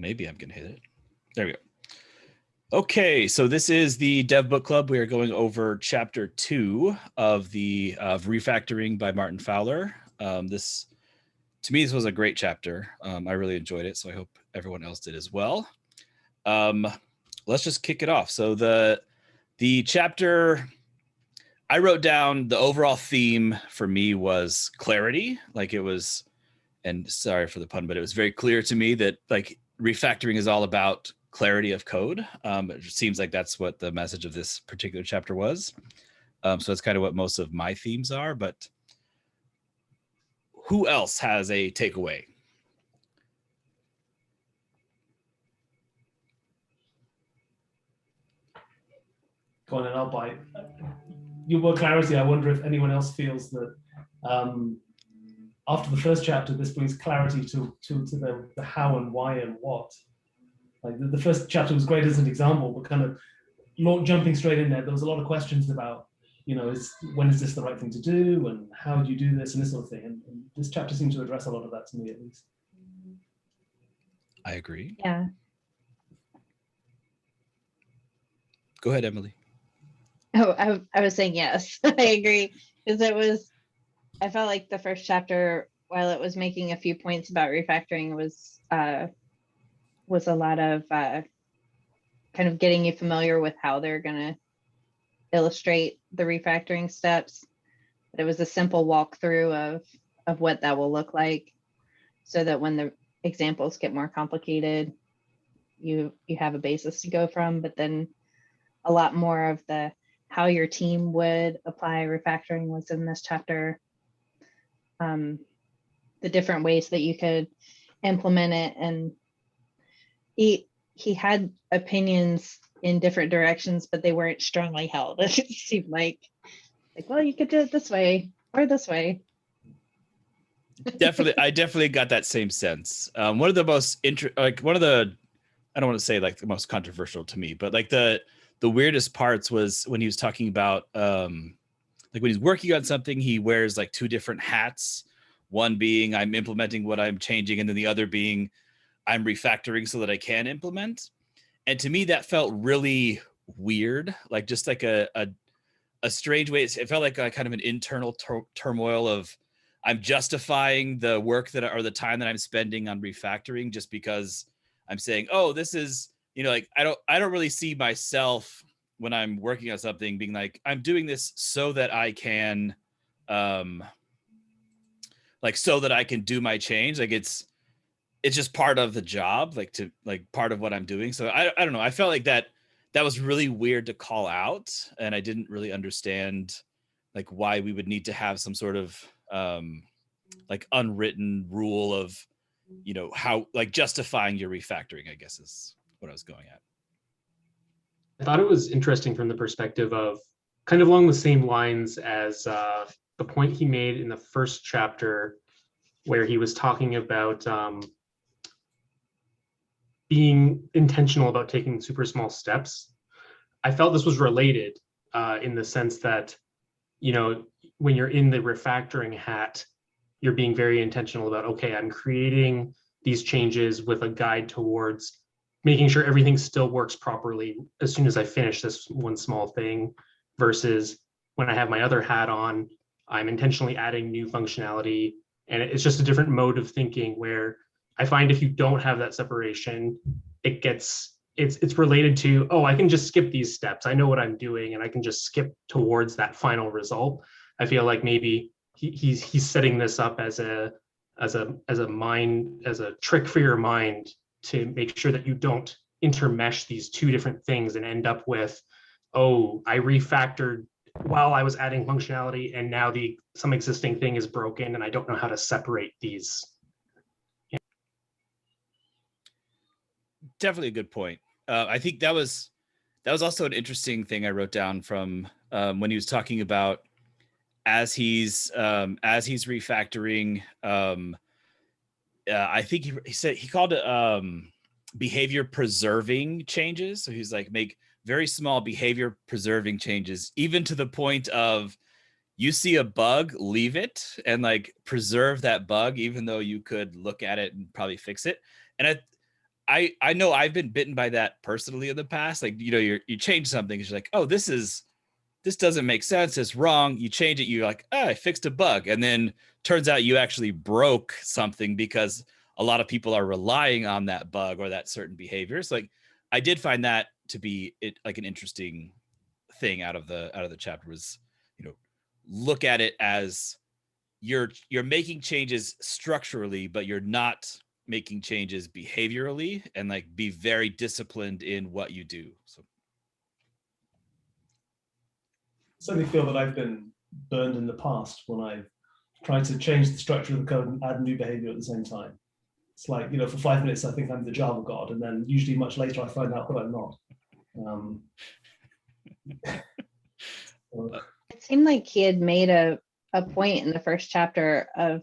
maybe I'm gonna hit it. There we go. Okay, so this is the Dev Book Club. We are going over chapter 2 of the Refactoring by Martin Fowler. To me, this was a great chapter. I really enjoyed it, so I hope everyone else did as well. Let's just kick it off. So the chapter, I wrote down the overall theme for me was clarity. Like it was, and sorry for the pun, but it was very clear to me that like refactoring is all about clarity of code. It seems like that's what the message of this particular chapter was. So that's kind of what most of my themes are, but who else has a takeaway? Go on, and I'll bite. Your word clarity, I wonder if anyone else feels that after the first chapter, this brings clarity to the how and why and what. Like the first chapter was great as an example, but kind of jumping straight in there was a lot of questions about, when is this the right thing to do, and how do you do this, and this sort of thing. And this chapter seems to address a lot of that to me, at least. I agree. Yeah. Go ahead, Emily. Oh, I was saying yes. I agree, because I felt like the first chapter, while it was making a few points about refactoring, was a lot of kind of getting you familiar with how they're going to illustrate the refactoring steps. But it was a simple walkthrough of what that will look like, so that when the examples get more complicated, you have a basis to go from. But then a lot more of the how your team would apply refactoring was in this chapter. The different ways that you could implement it, and he had opinions in different directions, but they weren't strongly held. It seemed like, well, you could do it this way or this way. I definitely got that same sense. One of the most I don't want to say like the most controversial to me, but like the weirdest parts was when he was talking about like when he's working on something, he wears like two different hats. One being I'm implementing what I'm changing, and then the other being I'm refactoring so that I can implement. And to me, that felt really weird, like just like a strange way. It felt like a kind of an internal turmoil of I'm justifying the work or the time that I'm spending on refactoring just because I'm saying, oh, this is, like I don't really see myself when I'm working on something being like, I'm doing this so that I can, so that I can do my change. Like it's just part of the job, part of what I'm doing. So I don't know. I felt like that was really weird to call out, and I didn't really understand like why we would need to have some sort of like unwritten rule of, how like justifying your refactoring, I guess is what I was going at. I thought it was interesting from the perspective of kind of along the same lines as the point he made in the first chapter, where he was talking about being intentional about taking super small steps. I felt this was related in the sense that, when you're in the refactoring hat, you're being very intentional about, okay, I'm creating these changes with a guide towards making sure everything still works properly as soon as I finish this one small thing, versus when I have my other hat on, I'm intentionally adding new functionality. And it's just a different mode of thinking, where I find if you don't have that separation, it's related to, oh, I can just skip these steps. I know what I'm doing, and I can just skip towards that final result. I feel like maybe he's setting this up as a trick for your mind to make sure that you don't intermesh these two different things and end up with, oh, I refactored while I was adding functionality, and now some existing thing is broken, and I don't know how to separate these. Yeah. Definitely a good point. I think that was also an interesting thing I wrote down from when he was talking about as he's refactoring. I think he called it behavior preserving changes. So he's like, make very small behavior preserving changes, even to the point of you see a bug, leave it and like preserve that bug, even though you could look at it and probably fix it. And I know I've been bitten by that personally in the past. Like, you know, you change something, you're like, oh, this doesn't make sense. It's wrong. You change it. You're like, oh, I fixed a bug. And then turns out you actually broke something because a lot of people are relying on that bug or that certain behavior. So like, I did find that to be like an interesting thing out of the chapter was, you know, look at it as you're making changes structurally, but you're not making changes behaviorally, and like be very disciplined in what you do. So certainly feel that I've been burned in the past when I've tried to change the structure of the code and add new behavior at the same time. It's like, you know, for 5 minutes I think I'm the Java god, and then usually much later I find out that I'm not. It seemed like he had made a point in the first chapter of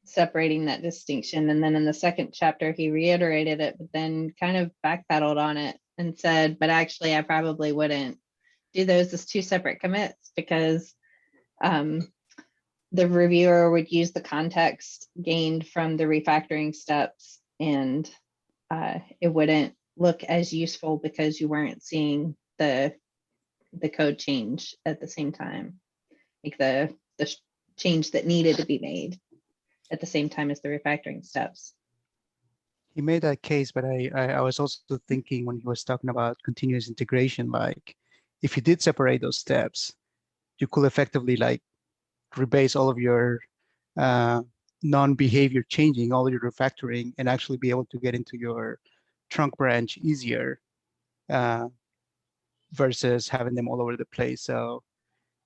separating that distinction, and then in the second chapter he reiterated it, but then kind of backpedaled on it and said, but actually I probably wouldn't do those as two separate commits, because the reviewer would use the context gained from the refactoring steps, and it wouldn't look as useful because you weren't seeing the code change at the same time, like the change that needed to be made at the same time as the refactoring steps. He made that case, but I was also thinking when he was talking about continuous integration, like if you did separate those steps, you could effectively like rebase all of your non-behavior changing, all of your refactoring, and actually be able to get into your trunk branch easier versus having them all over the place. So,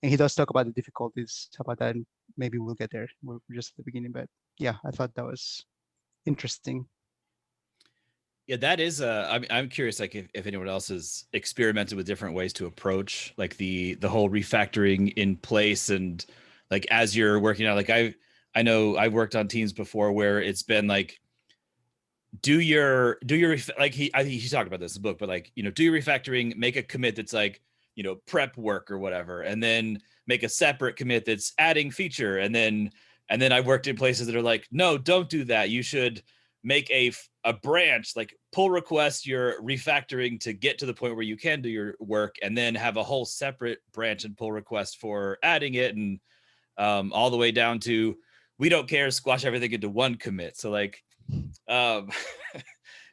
and he does talk about the difficulties about that. And maybe we'll get there. We're just at the beginning, but yeah, I thought that was interesting. Yeah, that is. I'm curious, like if anyone else has experimented with different ways to approach like the whole refactoring in place, and like as you're working out. Like I know I've worked on teams before where it's been like, do your like I think he talked about this in the book, but like, you know, do your refactoring, make a commit that's like, you know, prep work or whatever, and then make a separate commit that's adding feature, and then I worked in places that are like, no, don't do that. You should make a branch, like pull request your refactoring to get to the point where you can do your work, and then have a whole separate branch and pull request for adding it, and all the way down to we don't care, squash everything into one commit. So like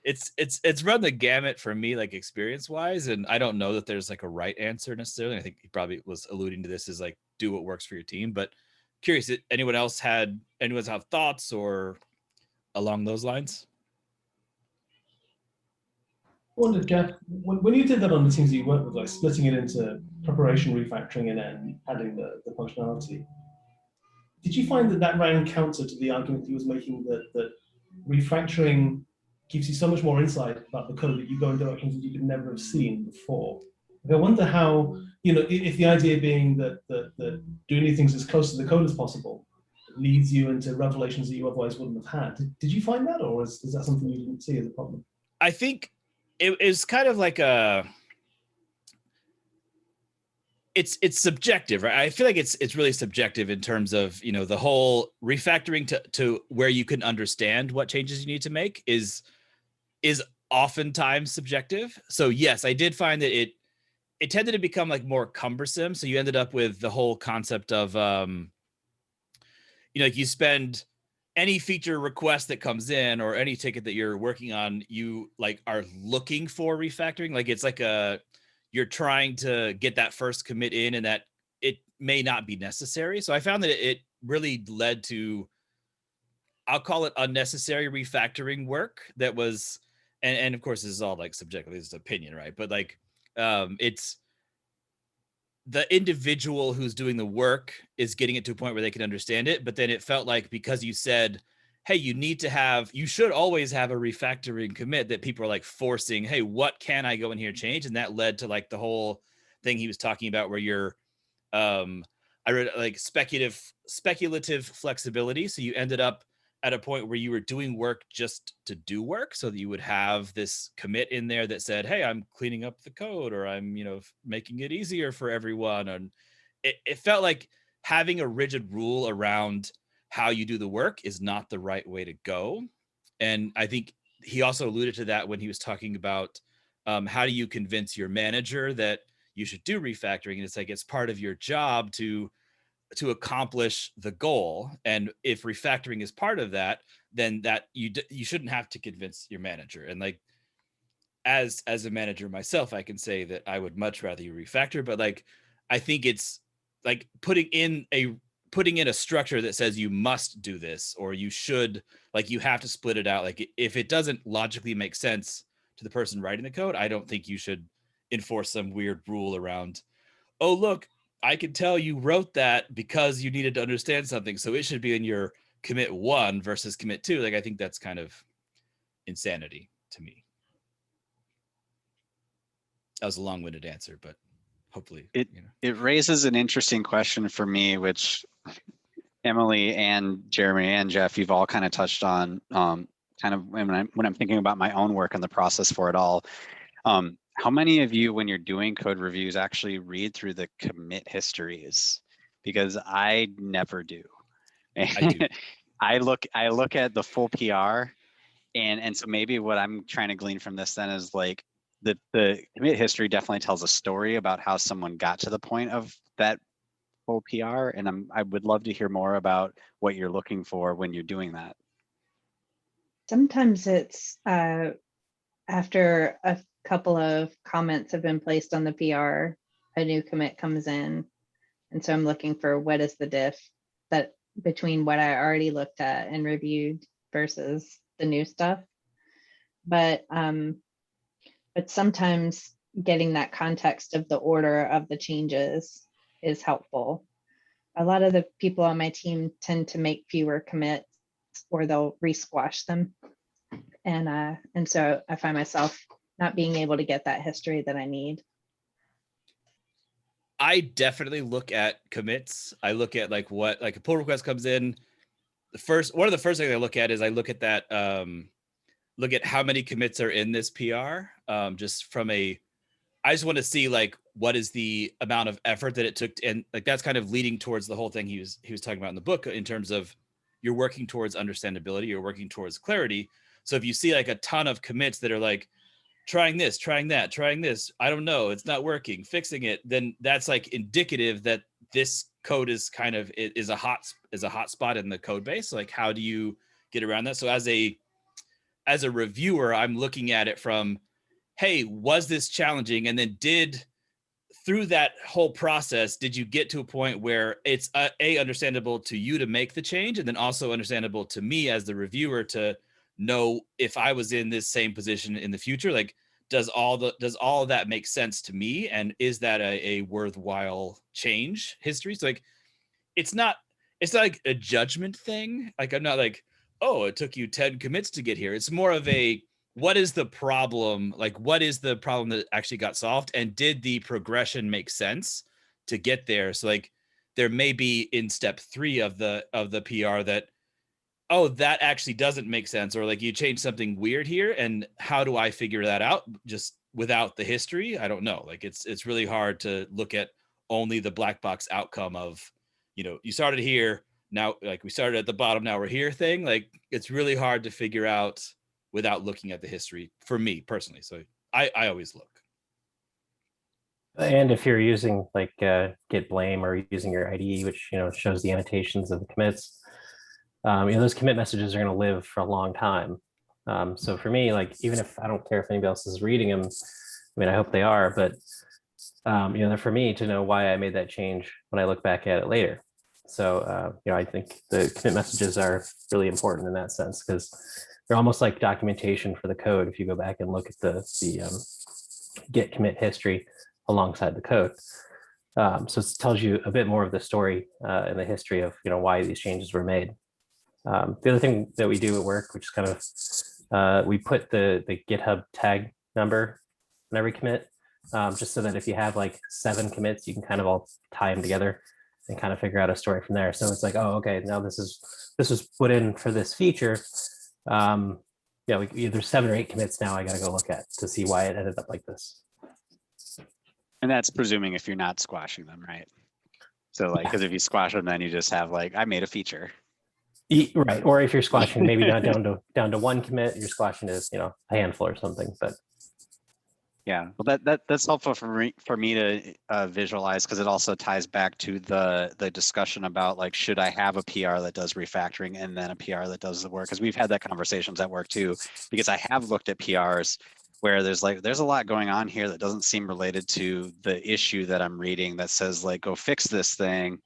it's run the gamut for me, like experience wise, and I don't know that there's like a right answer necessarily. I think he probably was alluding to this as like do what works for your team, but curious, anyone else have thoughts or along those lines? I wonder, Jeff, when you did that on the teams that you worked with, like splitting it into preparation, refactoring, and then adding the functionality, did you find that ran counter to the argument he was making that refactoring gives you so much more insight about the code that you go in directions that you could never have seen before? I wonder how, you know, if the idea being that doing these things as close to the code as possible leads you into revelations that you otherwise wouldn't have had. Did you find that, or is that something you didn't see as a problem? I think it is kind of like it's subjective, right? I feel like it's really subjective in terms of, you know, the whole refactoring to where you can understand what changes you need to make is oftentimes subjective. So yes, I did find that it tended to become like more cumbersome. So you ended up with the whole concept of you know, like you spend any feature request that comes in or any ticket that you're working on, you like are looking for refactoring. Like it's like you're trying to get that first commit in, and that it may not be necessary. So I found that it really led to, I'll call it unnecessary refactoring work that was, and of course this is all like subjective, this is opinion, right? But like it's the individual who's doing the work is getting it to a point where they can understand it. But then it felt like because you said, hey, you should always have a refactoring commit, that people are like forcing, hey, what can I go in here and change? And that led to like the whole thing he was talking about where you're, I read like speculative flexibility. So you ended up at a point where you were doing work just to do work, so that you would have this commit in there that said, hey, I'm cleaning up the code, or I'm, you know, making it easier for everyone. And it felt like having a rigid rule around how you do the work is not the right way to go. And I think he also alluded to that when he was talking about how do you convince your manager that you should do refactoring, and it's like it's part of your job to accomplish the goal, and if refactoring is part of that, then that you shouldn't have to convince your manager. And like as a manager myself, I can say that I would much rather you refactor, but like I think it's like putting in a structure that says you must do this, or you should, like you have to split it out. Like if it doesn't logically make sense to the person writing the code, I don't think you should enforce some weird rule around, oh look, I can tell you wrote that because you needed to understand something, so it should be in your commit 1 versus commit 2. Like I think that's kind of insanity to me. That was a long-winded answer, but hopefully it raises an interesting question for me, which Emily and Jeremy and Jeff, you've all kind of touched on, kind of when I'm thinking about my own work and the process for it all. How many of you, when you're doing code reviews, actually read through the commit histories? Because I never do. I do. I look at the full PR, and so maybe what I'm trying to glean from this then is like the commit history definitely tells a story about how someone got to the point of that full PR, and I would love to hear more about what you're looking for when you're doing that. Sometimes it's after a couple of comments have been placed on the PR, a new commit comes in. And so I'm looking for what is the diff that between what I already looked at and reviewed versus the new stuff. But sometimes getting that context of the order of the changes is helpful. A lot of the people on my team tend to make fewer commits, or they'll re-squash them. And so I find myself not being able to get that history that I need. I definitely look at commits. I look at like what, like a pull request comes in. One of the first things I look at is I look at that, look at how many commits are in this PR. Just from I just want to see like what is the amount of effort that it took, and like that's kind of leading towards the whole thing he was talking about in the book, in terms of you're working towards understandability, you're working towards clarity. So if you see like a ton of commits that are like trying this, trying that, trying this, I don't know, it's not working, fixing it, then that's like indicative that this code is kind of is a hot spot in the code base. Like how do you get around that? So as a reviewer, I'm looking at it from, hey, was this challenging? And then through that whole process, did you get to a point where it's understandable to you to make the change, and then also understandable to me as the reviewer to know if I was in this same position in the future, like does all of that make sense to me, and is that a worthwhile change history? So like it's not like a judgment thing. Like I'm not like, oh, it took you 10 commits to get here. It's more of a, what is the problem? Like, what is the problem that actually got solved? And did the progression make sense to get there? So like, there may be in step 3 of the PR that, oh, that actually doesn't make sense. Or like you changed something weird here. And how do I figure that out? Just without the history? I don't know. Like it's really hard to look at only the black box outcome of, you started here, now like we started at the bottom, now we're here thing. Like it's really hard to figure out without looking at the history for me personally. So I always look. And if you're using like git blame, or using your IDE, which shows the annotations of the commits, those commit messages are going to live for a long time. So for me, like even if I don't care if anybody else is reading them, I mean I hope they are, but they're for me to know why I made that change when I look back at it later. So I think the commit messages are really important in that sense, because they're almost like documentation for the code. If you go back and look at the git commit history alongside the code, so it tells you a bit more of the story and the history of why these changes were made. The other thing that we do at work, which is kind of we put the GitHub tag number in every commit, just so that if you have like 7 commits, you can kind of all tie them together and kind of figure out a story from there. So it's like, oh, okay, now this was put in for this feature. There's 7 or 8 commits now I got to go look at to see why it ended up like this. And that's presuming if you're not squashing them, right? So like, because if you squash them, then you just have like, I made a feature. Right. Or if you're squashing maybe not down to one commit, you're squashing to, you know, a handful or something. But Yeah, well, that's helpful for me to visualize, because it also ties back to the discussion about, like, should I have a PR that does refactoring and then a PR that does the work? Because we've had that conversations at work too, because I have looked at PRs where there's a lot going on here that doesn't seem related to the issue that I'm reading, that says, like, go fix this thing.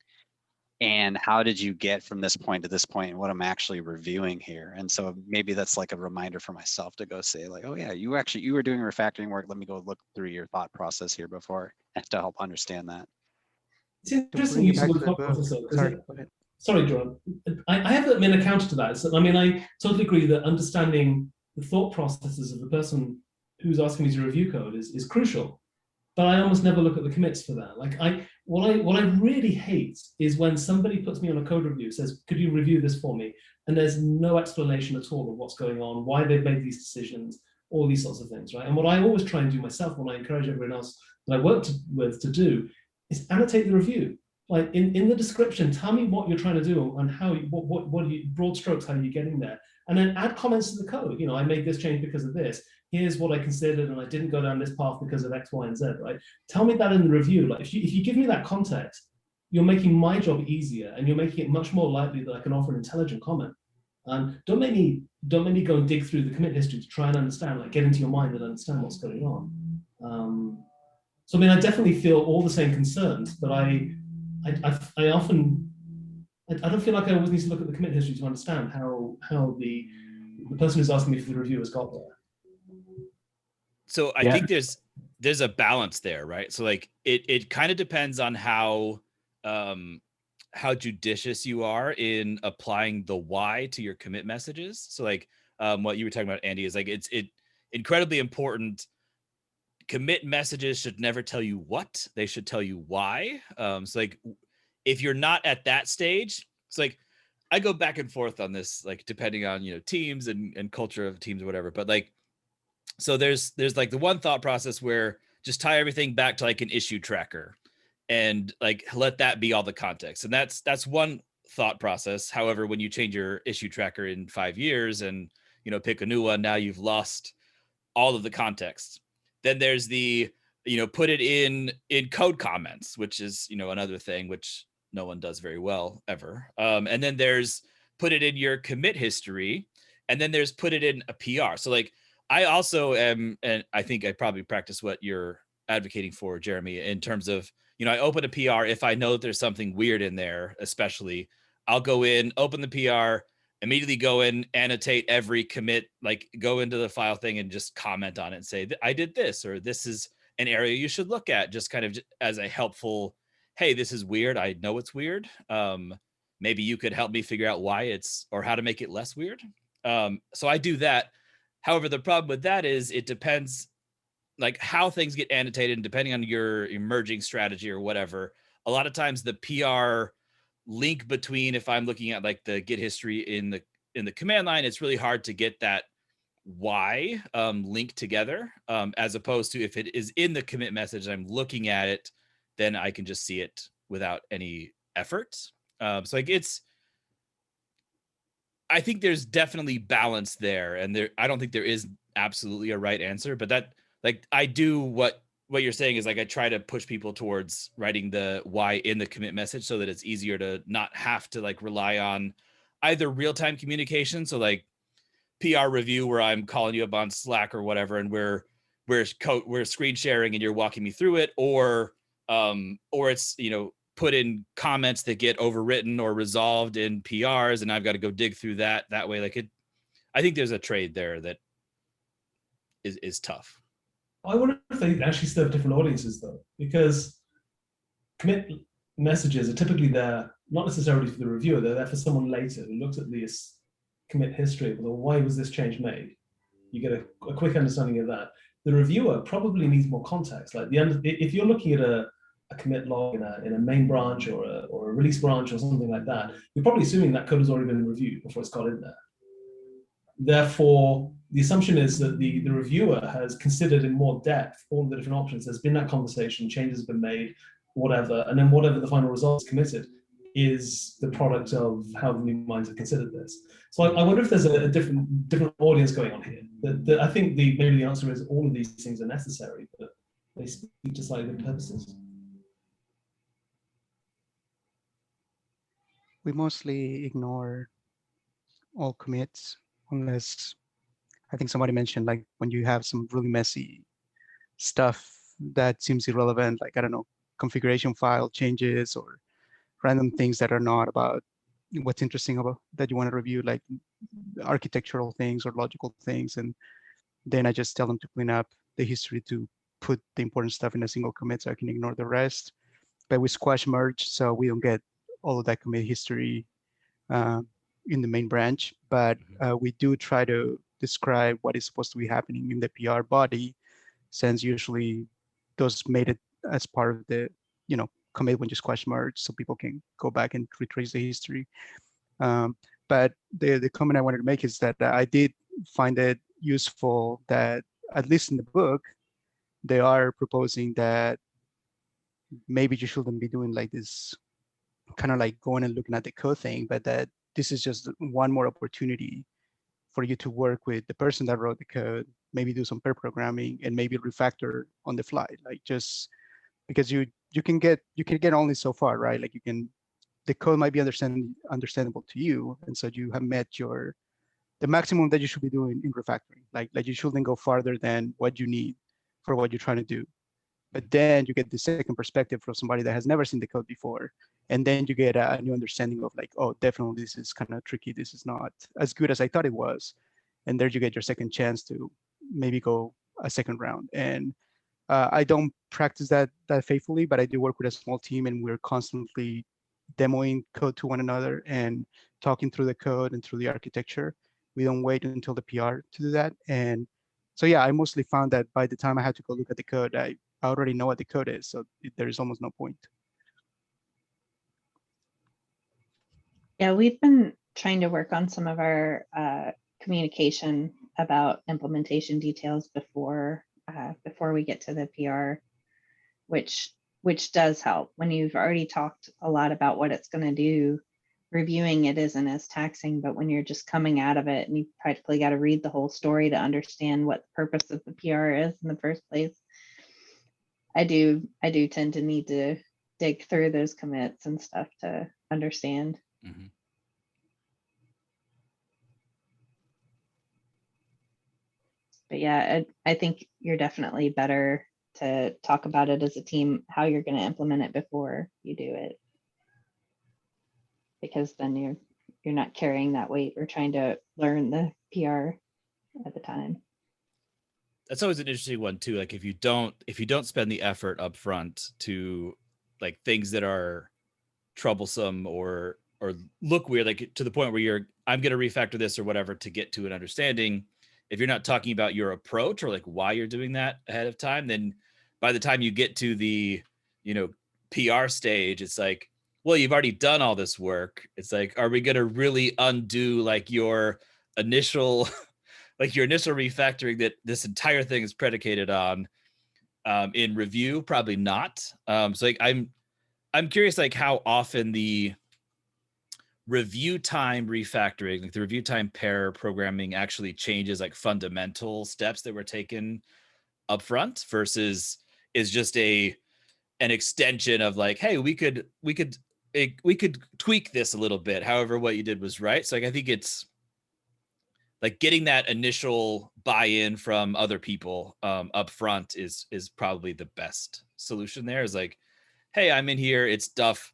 And how did you get from this point to this point, and what I'm actually reviewing here? And so maybe that's like a reminder for myself to go say, like, oh yeah, you were doing refactoring work. Let me go look through your thought process here before, to help understand that. It's interesting you said thought process. Sorry, go ahead. Sorry, John. I have a counter to that. So, I mean, I totally agree that understanding the thought processes of the person who's asking me to review code is crucial. But I almost never look at the commits for that. Like, what I really hate is when somebody puts me on a code review, says, could you review this for me? And there's no explanation at all of what's going on, why they've made these decisions, all these sorts of things, right? And what I always try and do myself, when I encourage everyone else that I work with to do, is annotate the review. Like, in the description, tell me what you're trying to do and how, what are you, broad strokes, how are you getting there? And then add comments to the code. You know, I made this change because of this. Here's what I considered, and I didn't go down this path because of X, Y, and Z, right? Tell me that in the review. Like, if you give me that context, you're making my job easier, and you're making it much more likely that I can offer an intelligent comment. And don't make me go and dig through the commit history to try and understand, like, get into your mind and understand what's going on. So I mean, I definitely feel all the same concerns, but I often don't feel like I always need to look at the commit history to understand how the person who's asking me for the review has got there. So I think there's a balance there, right? So, like, it kind of depends on how judicious you are in applying the why to your commit messages. So, like, what you were talking about, Andy, is like, it's incredibly important. Commit messages should never tell you what, they should tell you why. So, like, if you're not at that stage, it's like, I go back and forth on this, like, depending on, you know, teams and culture of teams or whatever. But, like, so there's like the one thought process where just tie everything back to, like, an issue tracker and, like, let that be all the context. And that's one thought process. However, when you change your issue tracker in 5 years and, you know, pick a new one, now you've lost all of the context. Then there's the, you know, put it in code comments, which is, you know, another thing which no one does very well ever. And then there's put it in your commit history, and then there's put it in a PR. So, like, I also am, and I think I probably practice what you're advocating for, Jeremy, in terms of, you know, I open a PR if I know that there's something weird in there, especially, I'll go in, open the PR, immediately go in, annotate every commit, like, go into the file thing and just comment on it and say, I did this, or this is an area you should look at, just kind of as a helpful, hey, this is weird. I know it's weird. Maybe you could help me figure out why it's, or how to make it less weird. So I do that. However, the problem with that is it depends, like, how things get annotated, and depending on your emerging strategy or whatever, a lot of times the PR link between, if I'm looking at, like, the Git history in the command line, it's really hard to get that why link together, as opposed to if it is in the commit message, I'm looking at it, then I can just see it without any effort. So, like, I think there's definitely balance there, and I don't think there is absolutely a right answer, but that, like, I do what you're saying is, like, I try to push people towards writing the why in the commit message so that it's easier to not have to, like, rely on either real-time communication. So, like, PR review where I'm calling you up on Slack or whatever, and we're screen sharing and you're walking me through it, or it's, you know, put in comments that get overwritten or resolved in PRs, and I've got to go dig through that way. Like, I think there's a trade there that is tough. I wonder if they actually serve different audiences, though, because commit messages are typically there not necessarily for the reviewer, they're there for someone later who looks at this commit history, well, why was this change made? You get a quick understanding of that. The reviewer probably needs more context. Like, if you're looking at a commit log in a main branch or a release branch or something like that, you're probably assuming that code has already been reviewed before it's got in there. Therefore, the assumption is that the reviewer has considered in more depth all the different options. There's been that conversation, changes have been made, whatever, and then whatever the final result is committed is the product of how many minds have considered this. So I wonder if there's a different audience going on here. I think maybe the answer is all of these things are necessary, but they speak to slightly different purposes. We mostly ignore all commits unless, I think somebody mentioned, like when you have some really messy stuff that seems irrelevant, like, I don't know, configuration file changes or random things that are not about what's interesting about that you want to review, like architectural things or logical things. And then I just tell them to clean up the history to put the important stuff in a single commit so I can ignore the rest. But we squash merge, so we don't get all of that commit history in the main branch. But we do try to describe what is supposed to be happening in the PR body, since usually those made it as part of the, commit when you squash merge, so people can go back and retrace the history. But the comment I wanted to make is that I did find it useful that, at least in the book, they are proposing that maybe you shouldn't be doing like this kind of like going and looking at the code thing, but that this is just one more opportunity for you to work with the person that wrote the code, maybe do some pair programming and maybe refactor on the fly, like just because you can get only so far, right? Like the code might be understandable to you, and so you have met the maximum that you should be doing in refactoring. Like you shouldn't go farther than what you need for what you're trying to do. But then you get the second perspective from somebody that has never seen the code before, and then you get a new understanding of like, oh, definitely this is kind of tricky. This is not as good as I thought it was, and there you get your second chance to maybe go a second round. And I don't practice that faithfully, but I do work with a small team, and we're constantly demoing code to one another and talking through the code and through the architecture. We don't wait until the PR to do that. And so, yeah, I mostly found that by the time I had to go look at the code, I already know what the code is, so there is almost no point. Yeah, we've been trying to work on some of our communication about implementation details before we get to the PR, which does help. When you've already talked a lot about what it's going to do, reviewing it isn't as taxing, but when you're just coming out of it and you've practically got to read the whole story to understand what the purpose of the PR is in the first place, I do tend to need to dig through those commits and stuff to understand. Mm-hmm. But yeah, I think you're definitely better to talk about it as a team, how you're going to implement it before you do it. Because then you're not carrying that weight or trying to learn the PR at the time. That's always an interesting one too. Like if you don't spend the effort up front to like things that are troublesome or look weird, like to the point where I'm going to refactor this or whatever to get to an understanding. If you're not talking about your approach or like why you're doing that ahead of time, then by the time you get to the, PR stage, it's like, well, you've already done all this work. It's like, are we going to really undo like your initial refactoring that this entire thing is predicated on in review? Probably not. So like, I'm curious, like how often the review time refactoring, like the review time pair programming actually changes like fundamental steps that were taken up front versus is just an extension of like, hey, we could tweak this a little bit. However, what you did was right. So like, I think it's like getting that initial buy-in from other people up front is probably the best solution there. Is like, hey, I'm in here, it's stuff.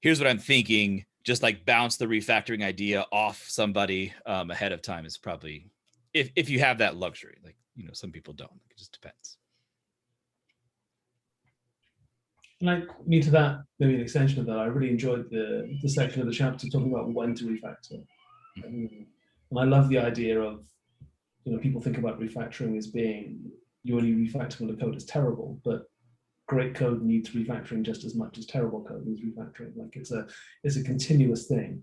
Here's what I'm thinking. Just like bounce the refactoring idea off somebody ahead of time is probably, if you have that luxury. Like, some people don't. It just depends. Like me to that, maybe an extension of that, I really enjoyed the section of the chapter talking about when to refactor. And I love the idea of, people think about refactoring as being you only refactor when the code is terrible, but great code needs refactoring just as much as terrible code needs refactoring. Like it's a continuous thing.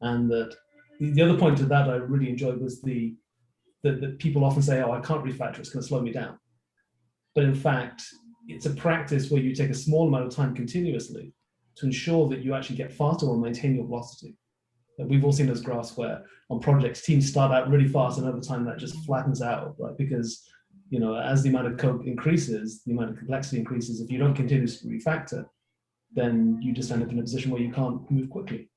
And that the other point to that I really enjoyed was that people often say, oh, I can't refactor, it's going to slow me down. But in fact, it's a practice where you take a small amount of time continuously to ensure that you actually get faster or maintain your velocity. We've all seen those graphs where on projects, teams start out really fast and over time that just flattens out, right? Because, you know, as the amount of code increases, the amount of complexity increases, if you don't continuously refactor, then you just end up in a position where you can't move quickly.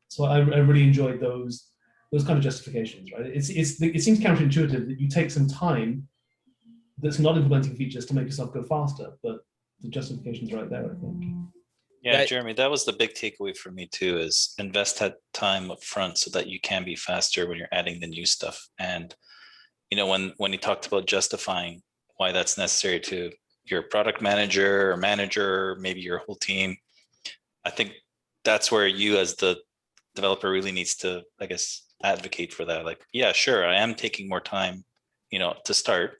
So I really enjoyed those kind of justifications, right? It seems counterintuitive that you take some time that's not implementing features to make yourself go faster, but the justification's right there, I think. Yeah, Jeremy, that was the big takeaway for me too, is invest that time up front so that you can be faster when you're adding the new stuff. And, you know, when you talked about justifying why that's necessary to your product manager or manager, maybe your whole team, I think that's where you as the developer really needs to, I guess, advocate for that. Like, yeah, sure, I am taking more time, you know, to start,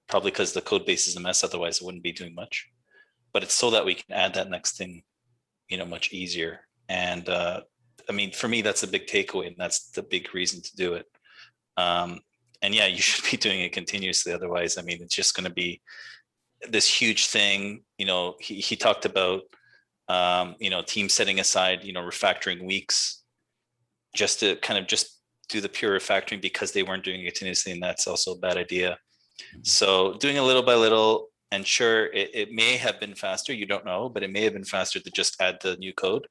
probably because the code base is a mess, otherwise it wouldn't be doing much. But it's so that we can add that next thing, you know, much easier. And I mean, for me, that's a big takeaway, and that's the big reason to do it. And yeah, you should be doing it continuously. Otherwise, I mean, it's just going to be this huge thing. You know, he talked about, you know, teams setting aside, you know, refactoring weeks just to kind of just do the pure refactoring because they weren't doing it continuously. And that's also a bad idea. So doing it little by little, and sure, it may have been faster, you don't know, but it may have been faster to just add the new code.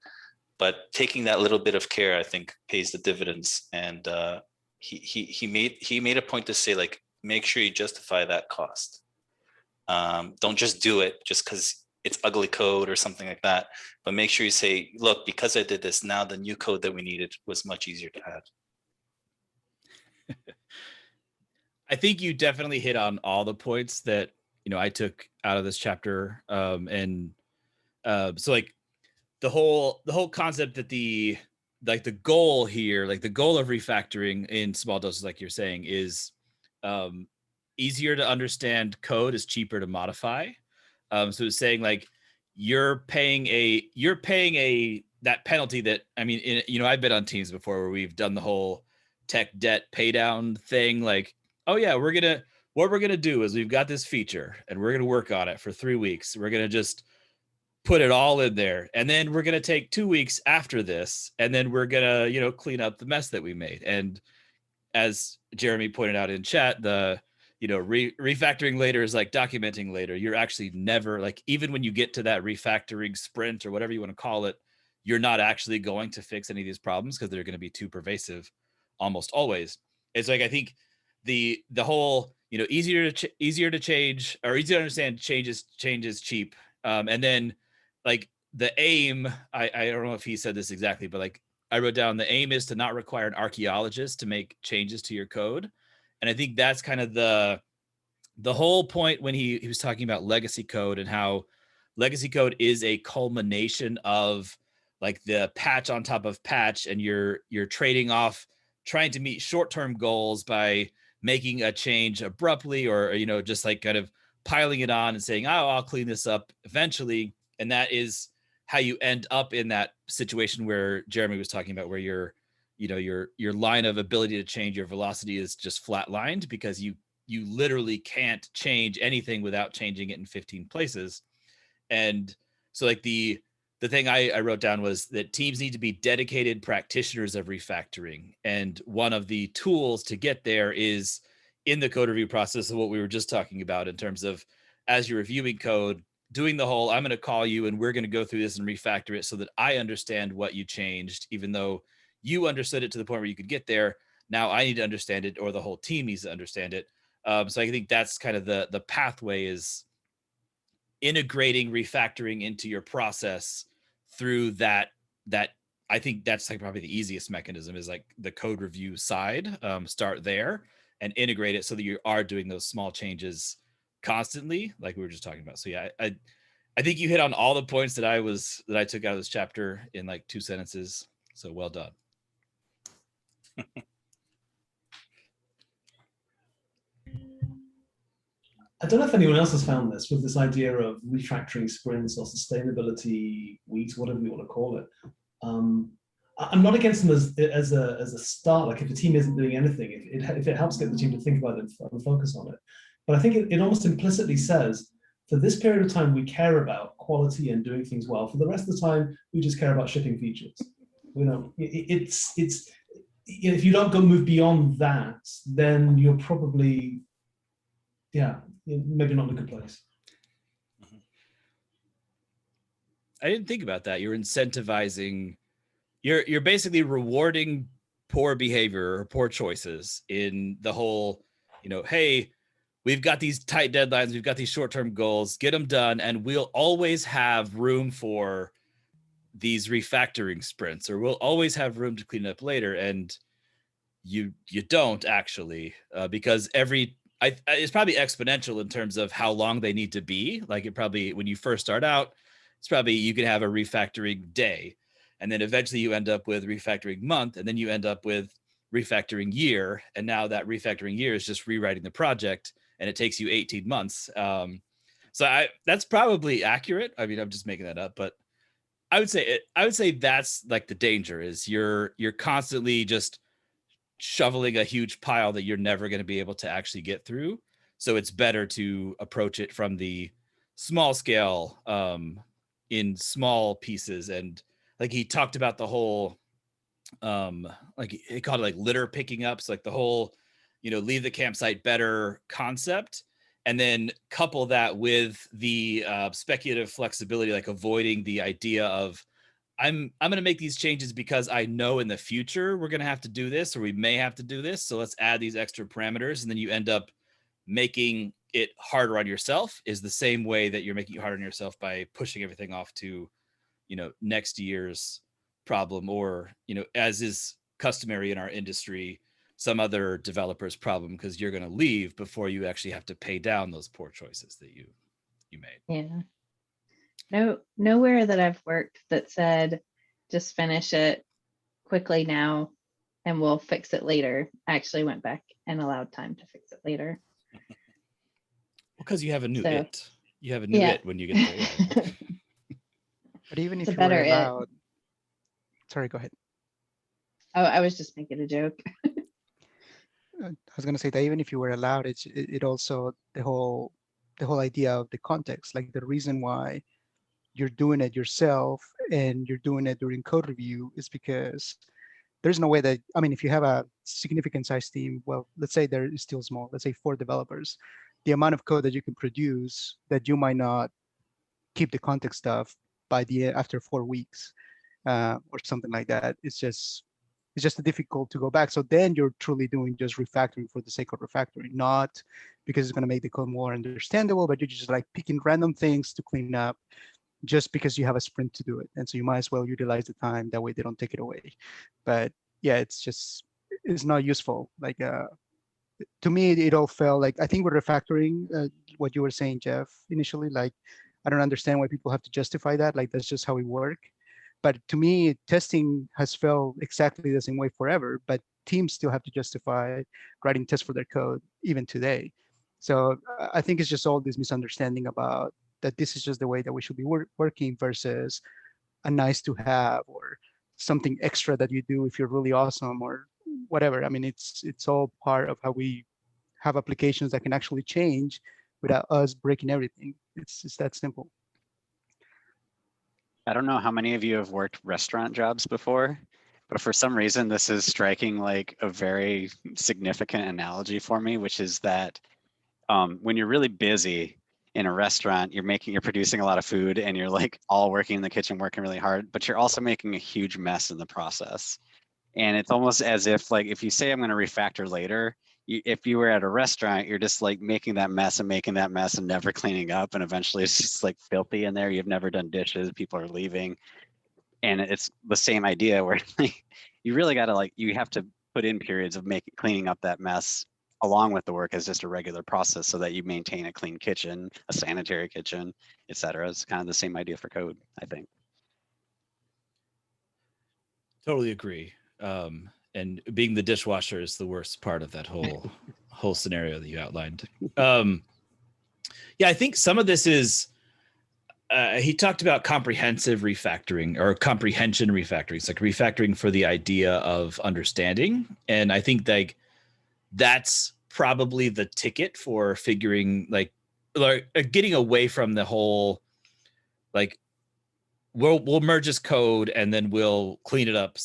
But taking that little bit of care, I think, pays the dividends. And he made a point to say, like, make sure you justify that cost. Don't just do it just because it's ugly code or something like that, but make sure you say, look, because I did this, now the new code that we needed was much easier to add. I think you definitely hit on all the points that, you know, I took out of this chapter. So like the whole concept that the goal here, like the goal of refactoring in small doses, like you're saying, is easier to understand code is cheaper to modify. So it's saying like you're paying that penalty that, I mean, you know, I've been on teams before where we've done the whole tech debt pay down thing. Like, oh yeah, what we're going to do is we've got this feature and we're going to work on it for 3 weeks. We're going to just put it all in there. And then we're going to take 2 weeks after this. And then we're going to, you know, clean up the mess that we made. And as Jeremy pointed out in chat, the, you know, refactoring later is like documenting later. You're actually never, like, even when you get to that refactoring sprint or whatever you want to call it, you're not actually going to fix any of these problems because they're going to be too pervasive almost always. It's like, I think the whole, you know, easier to change, or easier to understand, change is cheap. And then like the aim, I don't know if he said this exactly, but like I wrote down, the aim is to not require an archaeologist to make changes to your code. And I think that's kind of the whole point when he was talking about legacy code, and how legacy code is a culmination of like the patch on top of patch, and you're trading off trying to meet short-term goals by making a change abruptly, or, you know, just like kind of piling it on and saying, oh, I'll clean this up eventually. And that is how you end up in that situation where Jeremy was talking about, where your line of ability to change your velocity is just flatlined because you literally can't change anything without changing it in 15 places. And so like the thing I wrote down was that teams need to be dedicated practitioners of refactoring. And one of the tools to get there is in the code review process of what we were just talking about, in terms of, as you're reviewing code, doing the whole, I'm going to call you and we're going to go through this and refactor it so that I understand what you changed, even though you understood it to the point where you could get there. Now I need to understand it, or the whole team needs to understand it. So I think that's kind of the pathway, is integrating refactoring into your process through that I think that's like probably the easiest mechanism, is like the code review side. Start there and integrate it so that you are doing those small changes constantly, like we were just talking about. So yeah, I think you hit on all the points that I took out of this chapter in like 2 sentences. So well done. I don't know if anyone else has found this, with this idea of refactoring sprints or sustainability weeks, whatever you want to call it. I'm not against them as a start. Like if the team isn't doing anything, if it helps get the team to think about it and focus on it. But I think it almost implicitly says for this period of time, we care about quality and doing things well. For the rest of the time, we just care about shipping features. You know, it's if you don't move beyond that, then you're probably, maybe not in a good place. I didn't think about that. You're incentivizing, you're basically rewarding poor behavior or poor choices in the whole, hey, we've got these tight deadlines, we've got these short-term goals, get them done, and we'll always have room for these refactoring sprints, or we'll always have room to clean up later. And you don't actually, because it's probably exponential in terms of how long they need to be. Like it probably, when you first start out, it's probably, you can have a refactoring day, and then eventually you end up with refactoring month, and then you end up with refactoring year. And now that refactoring year is just rewriting the project, and it takes you 18 months. So that's probably accurate. I mean, I'm just making that up, but I would say that's like the danger is you're constantly just shoveling a huge pile that you're never going to be able to actually get through. So it's better to approach it from the small scale, in small pieces. And like he talked about the whole, like he called it like litter picking up. So like the whole, leave the campsite better concept, and then couple that with the speculative flexibility, like avoiding the idea of I'm going to make these changes because I know in the future we're going to have to do this, or we may have to do this. So let's add these extra parameters. And then you end up making it harder on yourself, is the same way that you're making it harder on yourself by pushing everything off to, next year's problem, or, as is customary in our industry, some other developer's problem, because you're going to leave before you actually have to pay down those poor choices that you made. Yeah. Nowhere that I've worked that said just finish it quickly now and we'll fix it later actually went back and allowed time to fix it later. Because you have a new it. You have a new it when you get there. Yeah. But even if It's you a were better allowed, sorry, go ahead. Oh, I was just making a joke. I was going to say that even if you were allowed, it also the whole idea of the context, like the reason why you're doing it yourself and you're doing it during code review is because there's no way that, I mean, if you have a significant size team, well, let's say they're still small, let's say 4 developers, the amount of code that you can produce that you might not keep the context stuff by after 4 weeks or something like that, it's just difficult to go back. So then you're truly doing just refactoring for the sake of refactoring, not because it's going to make the code more understandable, but you're just like picking random things to clean up just because you have a sprint to do it. And so you might as well utilize the time. That way they don't take it away. But yeah, it's not useful. Like to me, it all felt like, I think with refactoring, what you were saying, Jeff, initially, like, I don't understand why people have to justify that. Like, that's just how we work. But to me, testing has felt exactly the same way forever, but teams still have to justify writing tests for their code even today. So I think it's just all this misunderstanding about that this is just the way that we should be working versus a nice to have or something extra that you do if you're really awesome or whatever. I mean, it's all part of how we have applications that can actually change without us breaking everything. It's that simple. I don't know how many of you have worked restaurant jobs before, but for some reason, this is striking like a very significant analogy for me, which is that when you're really busy in a restaurant, you're producing a lot of food and you're like all working in the kitchen, working really hard, but you're also making a huge mess in the process. And it's almost as if like, if you say I'm going to refactor later, if you were at a restaurant, you're just like making that mess and never cleaning up. And eventually it's just like filthy in there. You've never done dishes. People are leaving. And it's the same idea where like, you really got to like, you have to put in periods of cleaning up that mess along with the work as just a regular process so that you maintain a clean kitchen, a sanitary kitchen, et cetera. It's kind of the same idea for code, I think. Totally agree. And being the dishwasher is the worst part of that whole scenario that you outlined. Yeah, I think some of this is, he talked about comprehensive refactoring or comprehension refactoring. It's like refactoring for the idea of understanding. And I think like that's probably the ticket for figuring like like getting away from the whole like we'll merge this code and then we'll clean it up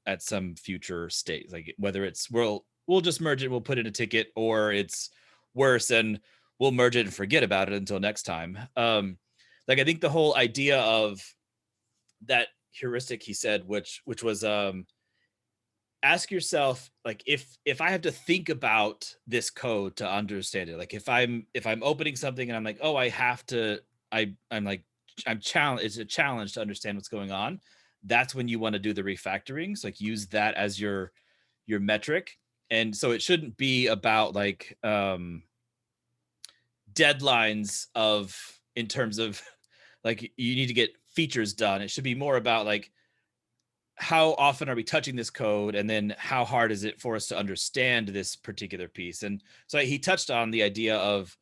at some future state. Like whether it's we'll just merge it, we'll put in a ticket, or it's worse and we'll merge it and forget about it until next time. Like I think the whole idea of that heuristic he said, which was ask yourself, like if I have to think about this code to understand it, like if I'm opening something and I'm like, oh, I have to, I'm challenged, it's a challenge to understand what's going on. That's when you want to do the refactoring. So like use that as your metric. And so it shouldn't be about like deadlines in terms of like you need to get features done. It should be more about like how often are we touching this code, and then how hard is it for us to understand this particular piece. And so he touched on the idea of,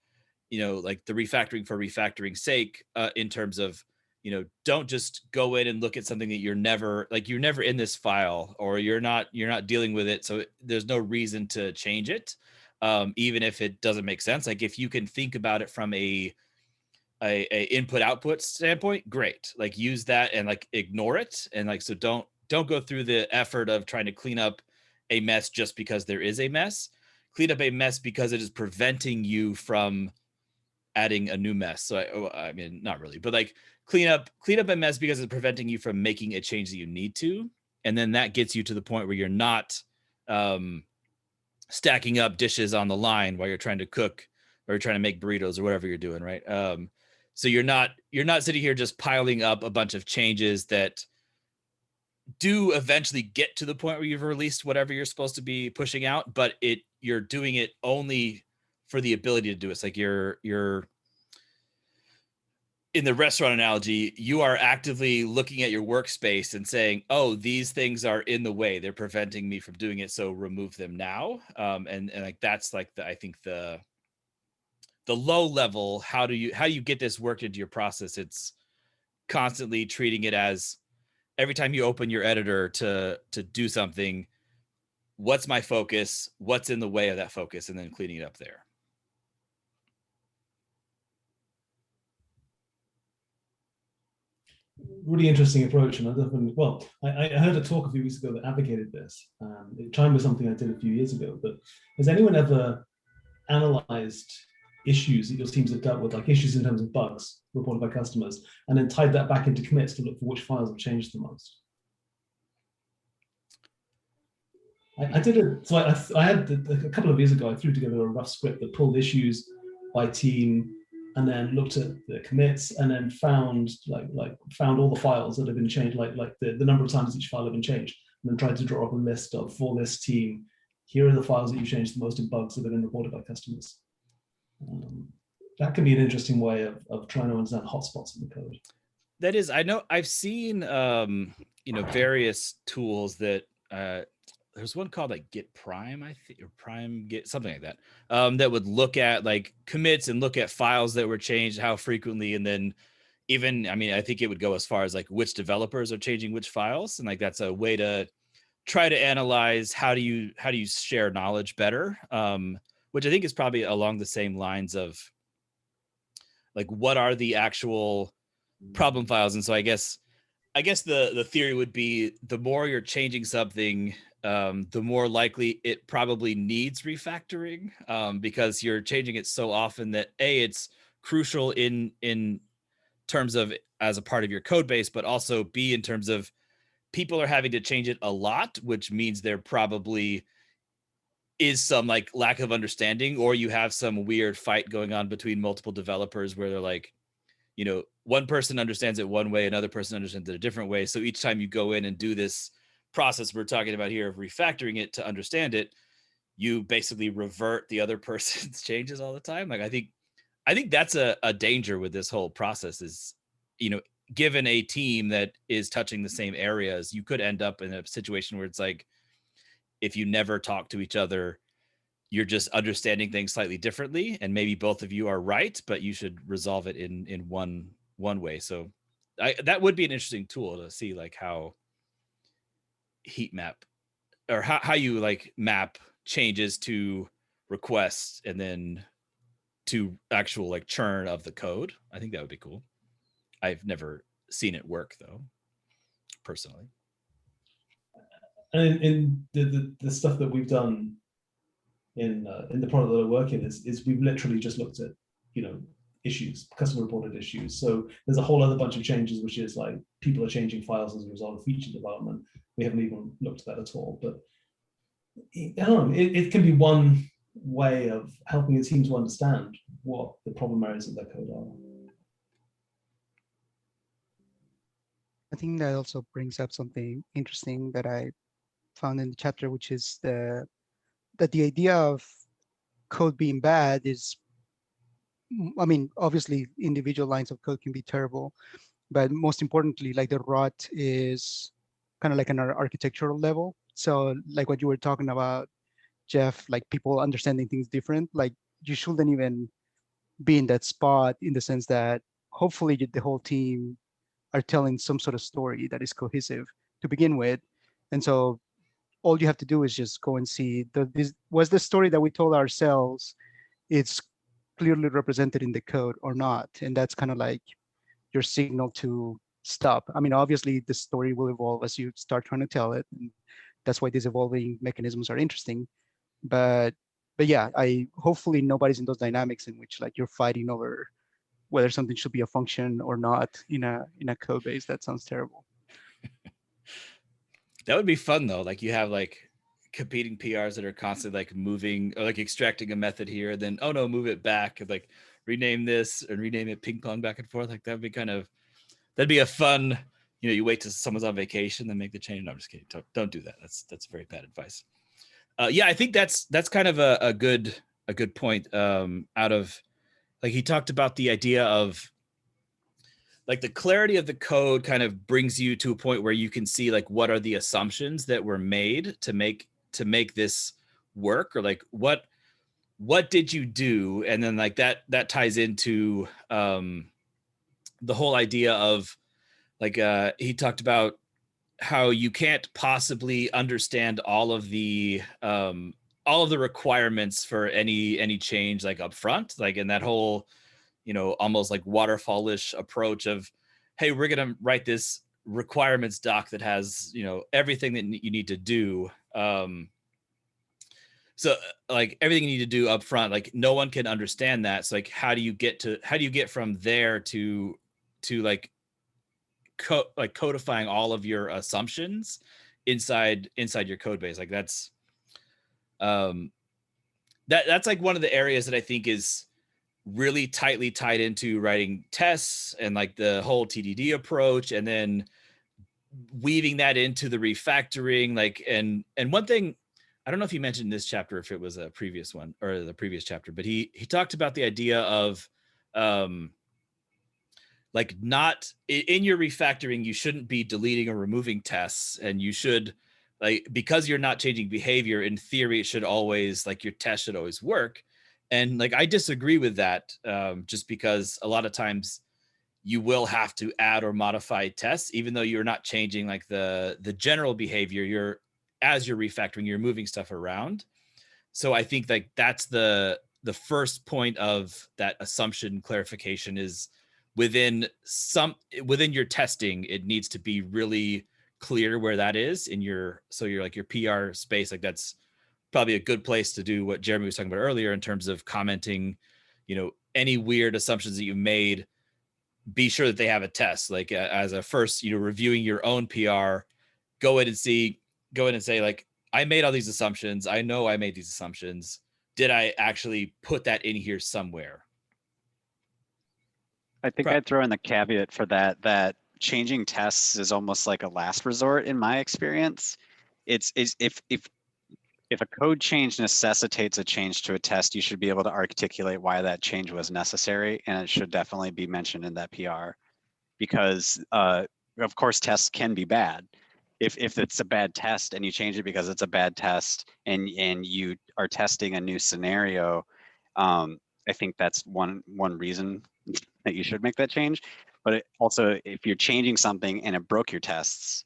like the refactoring for refactoring's sake, in terms of, don't just go in and look at something that you're never in this file, or you're not dealing with it, so there's no reason to change it, even if it doesn't make sense. Like if you can think about it from a input output standpoint, great. Like use that and like ignore it, and like so don't go through the effort of trying to clean up a mess just because there is a mess. Clean up a mess because it is preventing you from adding a new mess. So I mean, not really, but like clean up a mess because it's preventing you from making a change that you need to. And then that gets you to the point where you're not stacking up dishes on the line while you're trying to cook, or you're trying to make burritos or whatever you're doing, right? So you're not sitting here just piling up a bunch of changes that do eventually get to the point where you've released whatever you're supposed to be pushing out, but you're doing it only for the ability to do it. It's like you're in the restaurant analogy, you are actively looking at your workspace and saying, oh, these things are in the way, they're preventing me from doing it, so remove them now. And like that's like I think the low level, how do you get this worked into your process? It's constantly treating it as, every time you open your editor to do something, what's my focus? What's in the way of that focus? And then cleaning it up there. Really interesting approach. And I definitely, I heard a talk a few weeks ago that advocated this. It chimed with something I did a few years ago. But has anyone ever analyzed issues that your teams have dealt with, like issues in terms of bugs reported by customers, and then tied that back into commits to look for which files have changed the most? I did it. So I had a couple of years ago, I threw together a rough script that pulled issues by team, and then looked at the commits, and then found all the files that have been changed, like the number of times each file had been changed, and then tried to draw up a list of, for this team, here are the files that you changed the most in bugs that have been reported by customers. That can be an interesting way of trying to understand hotspots in the code. That is, I know I've seen various tools that there's one called like Git Prime, I think, or Prime Git, something like that, that would look at like commits and look at files that were changed, how frequently, and then even, I mean, I think it would go as far as like which developers are changing which files, and like that's a way to try to analyze how do you share knowledge better, which I think is probably along the same lines of like what are the actual problem files. And so I guess the theory would be, the more you're changing something, the more likely it probably needs refactoring, because you're changing it so often that it's crucial in terms of as a part of your code base, but also B, in terms of people are having to change it a lot, which means there probably is some like lack of understanding, or you have some weird fight going on between multiple developers where they're like, one person understands it one way, another person understands it a different way. So each time you go in and do this process we're talking about here of refactoring it to understand it, you basically revert the other person's changes all the time. Like I think that's a danger with this whole process is, given a team that is touching the same areas, you could end up in a situation where it's like, if you never talk to each other, you're just understanding things slightly differently, and maybe both of you are right, but you should resolve it in one way. So that would be an interesting tool to see like how heat map, or how you like map changes to requests, and then to actual like churn of the code. I think that would be cool. I've never seen it work though, personally. And in the stuff that we've done in the product that I work in is we've literally just looked at, you know, issues, customer reported issues. So there's a whole other bunch of changes, which is like people are changing files as a result of feature development. We haven't even looked at that at all. But I don't know, it can be one way of helping a team to understand what the problem areas of their code are. I think that also brings up something interesting that I found in the chapter, which is that the idea of code being bad is, I mean, obviously individual lines of code can be terrible, but most importantly, like the rot is kind of like an architectural level. So like what you were talking about, Jeff, like people understanding things different, like you shouldn't even be in that spot, in the sense that hopefully the whole team are telling some sort of story that is cohesive to begin with. And so all you have to do is just go and see, this was the story that we told ourselves, it's clearly represented in the code or not. And that's kind of like your signal to stop. I mean, obviously the story will evolve as you start trying to tell it. And that's why these evolving mechanisms are interesting. But yeah, hopefully nobody's in those dynamics in which like you're fighting over whether something should be a function or not in a code base. That sounds terrible. That would be fun though. Like you have like competing PRs that are constantly like moving or like extracting a method here, and then, oh no, move it back, and like rename this and rename it, ping pong back and forth. Like that'd be a fun, you know, you wait till someone's on vacation, then make the change. No, I'm just kidding. Don't do that. That's very bad advice. Yeah, I think that's kind of a good point out of, like, he talked about the idea of like the clarity of the code kind of brings you to a point where you can see like what are the assumptions that were made to make this work, or like what did you do, and then like that ties into the whole idea of like he talked about how you can't possibly understand all of the requirements for any change like up front, like in that whole, you know, almost like waterfallish approach of, hey, we're going to write this requirements doc that has, you know, everything that you need to do. So like everything you need to do up front, like no one can understand that. So like, how do you get from there to like codifying all of your assumptions inside your code base? Like that's that's like one of the areas that I think is really tightly tied into writing tests and like the whole TDD approach, and then weaving that into the refactoring. Like, and one thing, I don't know if he mentioned this chapter, if it was a previous one or the previous chapter, but he talked about the idea of like not in your refactoring, you shouldn't be deleting or removing tests, and you should, like, because you're not changing behavior, in theory, it should always, like, your test should always work. And like, I disagree with that, just because a lot of times you will have to add or modify tests, even though you're not changing like the general behavior. As you're refactoring, you're moving stuff around. So I think like that's the first point of that assumption clarification is within your testing, it needs to be really clear where that is in your like your PR space. Like that's probably a good place to do what Jeremy was talking about earlier in terms of commenting, you know, any weird assumptions that you made. Be sure that they have a test, like as a first, you know, reviewing your own PR, go in and say like, I made all these assumptions. I know I made these assumptions. Did I actually put that in here somewhere? I think I'd throw in the caveat for that changing tests is almost like a last resort in my experience. It's if a code change necessitates a change to a test, you should be able to articulate why that change was necessary, and it should definitely be mentioned in that PR, because of course tests can be bad. If it's a bad test and you change it because it's a bad test, and you are testing a new scenario, I think that's one reason that you should make that change. But also, if you're changing something and it broke your tests,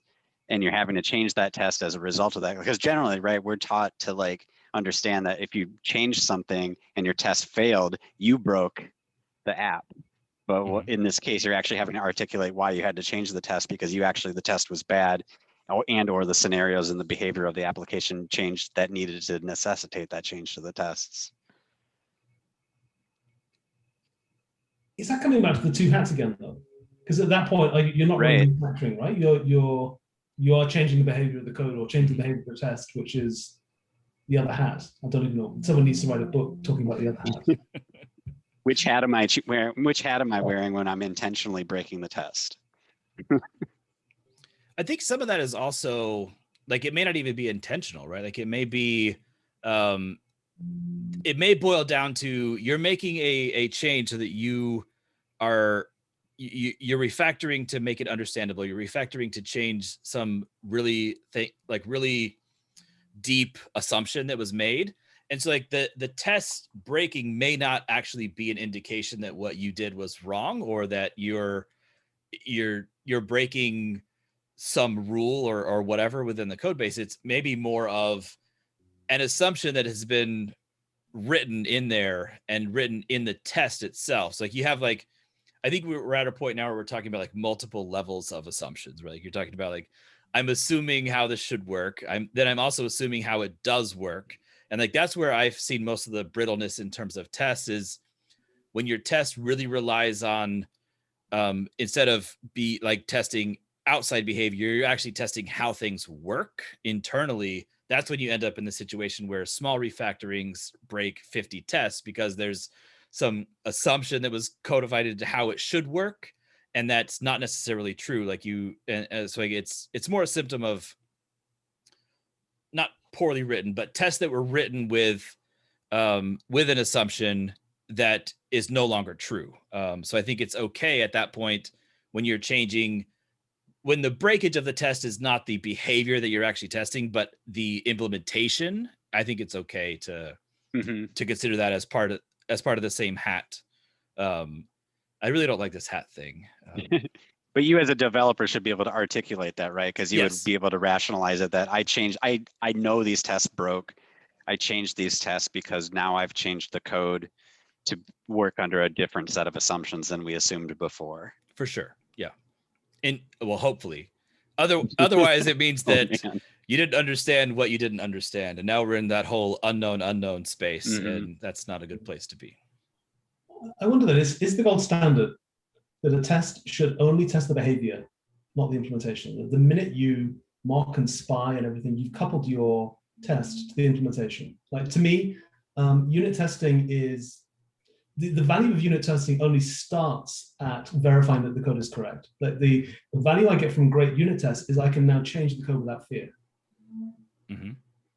and you're having to change that test as a result of that, because generally, right, we're taught to like understand that if you change something and your test failed, you broke the app. But in this case, you're actually having to articulate why you had to change the test because the test was bad, or the scenarios and the behavior of the application changed that needed to necessitate that change to the tests. Is that coming back to the two hats again though? Because at that point, you're not running refactoring, right? You are changing the behavior of the code or changing the behavior of the test, which is the other hat. I don't even know. Someone needs to write a book talking about the other hat. Which hat am I wearing? Which hat am I wearing when I'm intentionally breaking the test? I think some of that is also like, it may not even be intentional, right? Like it may be, it may boil down to you're making a change so that you're refactoring to make it understandable. You're refactoring to change some really deep assumption that was made. And so like the test breaking may not actually be an indication that what you did was wrong, or that you're breaking some rule or whatever within the code base. It's maybe more of an assumption that has been written in there and written in the test itself. So like you have like, I think we're at a point now where we're talking about like multiple levels of assumptions, right? Like you're talking about like, I'm assuming how this should work. I'm also assuming how it does work. And like, that's where I've seen most of the brittleness in terms of tests, is when your test really relies on, instead of testing outside behavior, you're actually testing how things work internally. That's when you end up in the situation where small refactorings break 50 tests because there's some assumption that was codified into how it should work. And that's not necessarily true. Like so like it's more a symptom of not poorly written, but tests that were written with an assumption that is no longer true. So I think it's okay at that point when you're changing, when the breakage of the test is not the behavior that you're actually testing, but the implementation. I think it's okay to consider that as part of the same hat. I really don't like this hat thing. But you as a developer should be able to articulate that, right? Because you would be able to rationalize it, that I know these tests broke. I changed these tests because now I've changed the code to work under a different set of assumptions than we assumed before. For sure. Yeah. And well, hopefully. Otherwise it means that you didn't understand what you didn't understand. And now we're in that whole unknown space, and that's not a good place to be. I wonder that is the gold standard that a test should only test the behavior, not the implementation. The minute you mock and spy and everything, you've coupled your test to the implementation. Like to me, unit testing is, the value of unit testing only starts at verifying that the code is correct. Like the value I get from great unit tests is I can now change the code without fear. And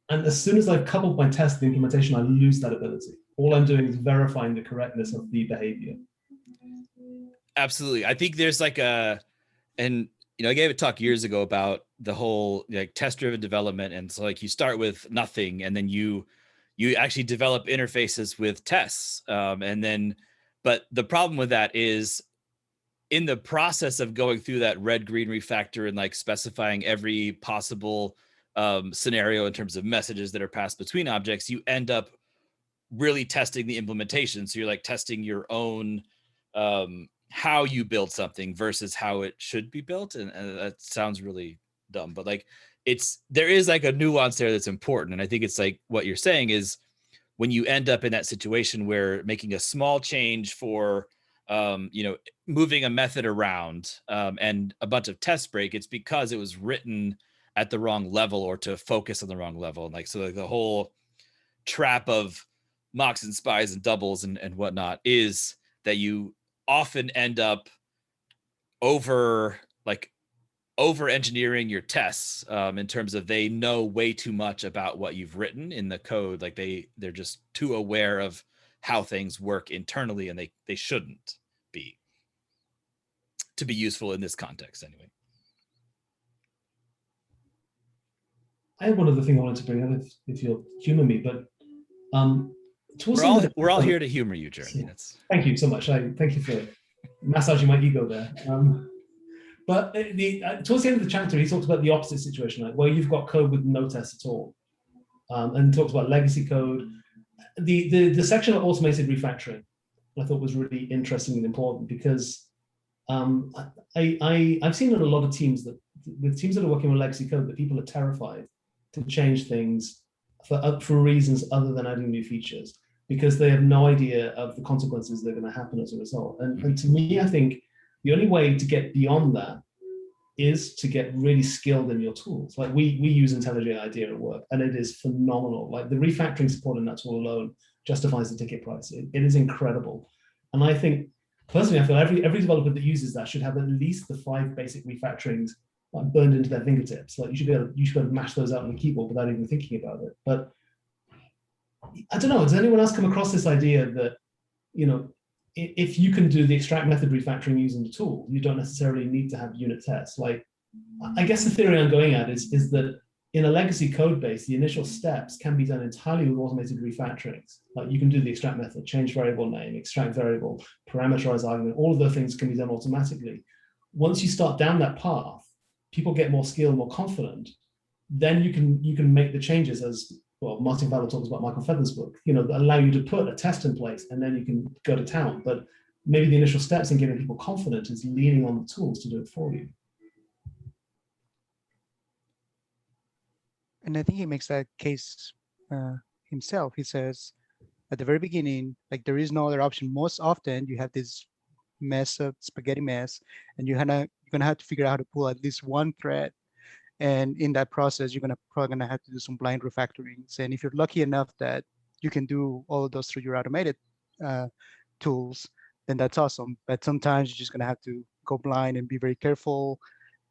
as soon as I've coupled my test to the implementation, I lose that ability. All I'm doing is verifying the correctness of the behavior. Absolutely. I think there's like I gave a talk years ago about the whole like test-driven development. And so like you start with nothing, and then you actually develop interfaces with tests. But the problem with that is in the process of going through that red-green refactor and like specifying every possible scenario in terms of messages that are passed between objects, you end up really testing the implementation. So you're like testing your own how you build something versus how it should be built. And that sounds really dumb, but like there is like a nuance there that's important. And I think it's like what you're saying is when you end up in that situation where making a small change for, moving a method around and a bunch of tests break, it's because it was written at the wrong level or to focus on the wrong level. And like, so like the whole trap of mocks and spies and doubles and whatnot is that you often end up over engineering your tests in terms of they know way too much about what you've written in the code. Like they're just too aware of how things work internally, and they shouldn't be, to be useful in this context anyway. I have one other thing I wanted to bring up if you'll humor me, but we're all here to humor you, Jeremy. Thank you so much. Thank you for massaging my ego there. But towards the end of the chapter, he talks about the opposite situation, like where you've got code with no tests at all. and talks about legacy code. The section on automated refactoring I thought was really interesting and important, because I've seen in a lot of teams that with teams that are working with legacy code, that people are terrified to change things for reasons other than adding new features, because they have no idea of the consequences that are going to happen as a result. And to me, I think the only way to get beyond that is to get really skilled in your tools. Like we use IntelliJ IDEA at work, and it is phenomenal. Like the refactoring support in that tool alone justifies the ticket price. It is incredible. And I think, personally, I feel every developer that uses that should have at least the 5 basic refactorings like burned into their fingertips. Like you should be able to mash those out on the keyboard without even thinking about it. But I don't know, has anyone else come across this idea that, you know, if you can do the extract method refactoring using the tool, you don't necessarily need to have unit tests? Like, I guess the theory I'm going at is that in a legacy code base, the initial steps can be done entirely with automated refactorings. Like you can do the extract method, change variable name, extract variable, parameterize argument, all of those things can be done automatically. Once you start down that path, people get more skilled, more confident, then you can make the changes, as well, Martin Fowler talks about Michael Feather's book, you know, that allow you to put a test in place and then you can go to town. But maybe the initial steps in getting people confident is leaning on the tools to do it for you. And I think he makes that case himself. He says at the very beginning, like there is no other option. Most often you have this mess of spaghetti mess, and you're gonna have to figure out how to pull at least one thread. And in that process, you're probably gonna have to do some blind refactorings. And if you're lucky enough that you can do all of those through your automated tools, then that's awesome. But sometimes you're just gonna have to go blind and be very careful.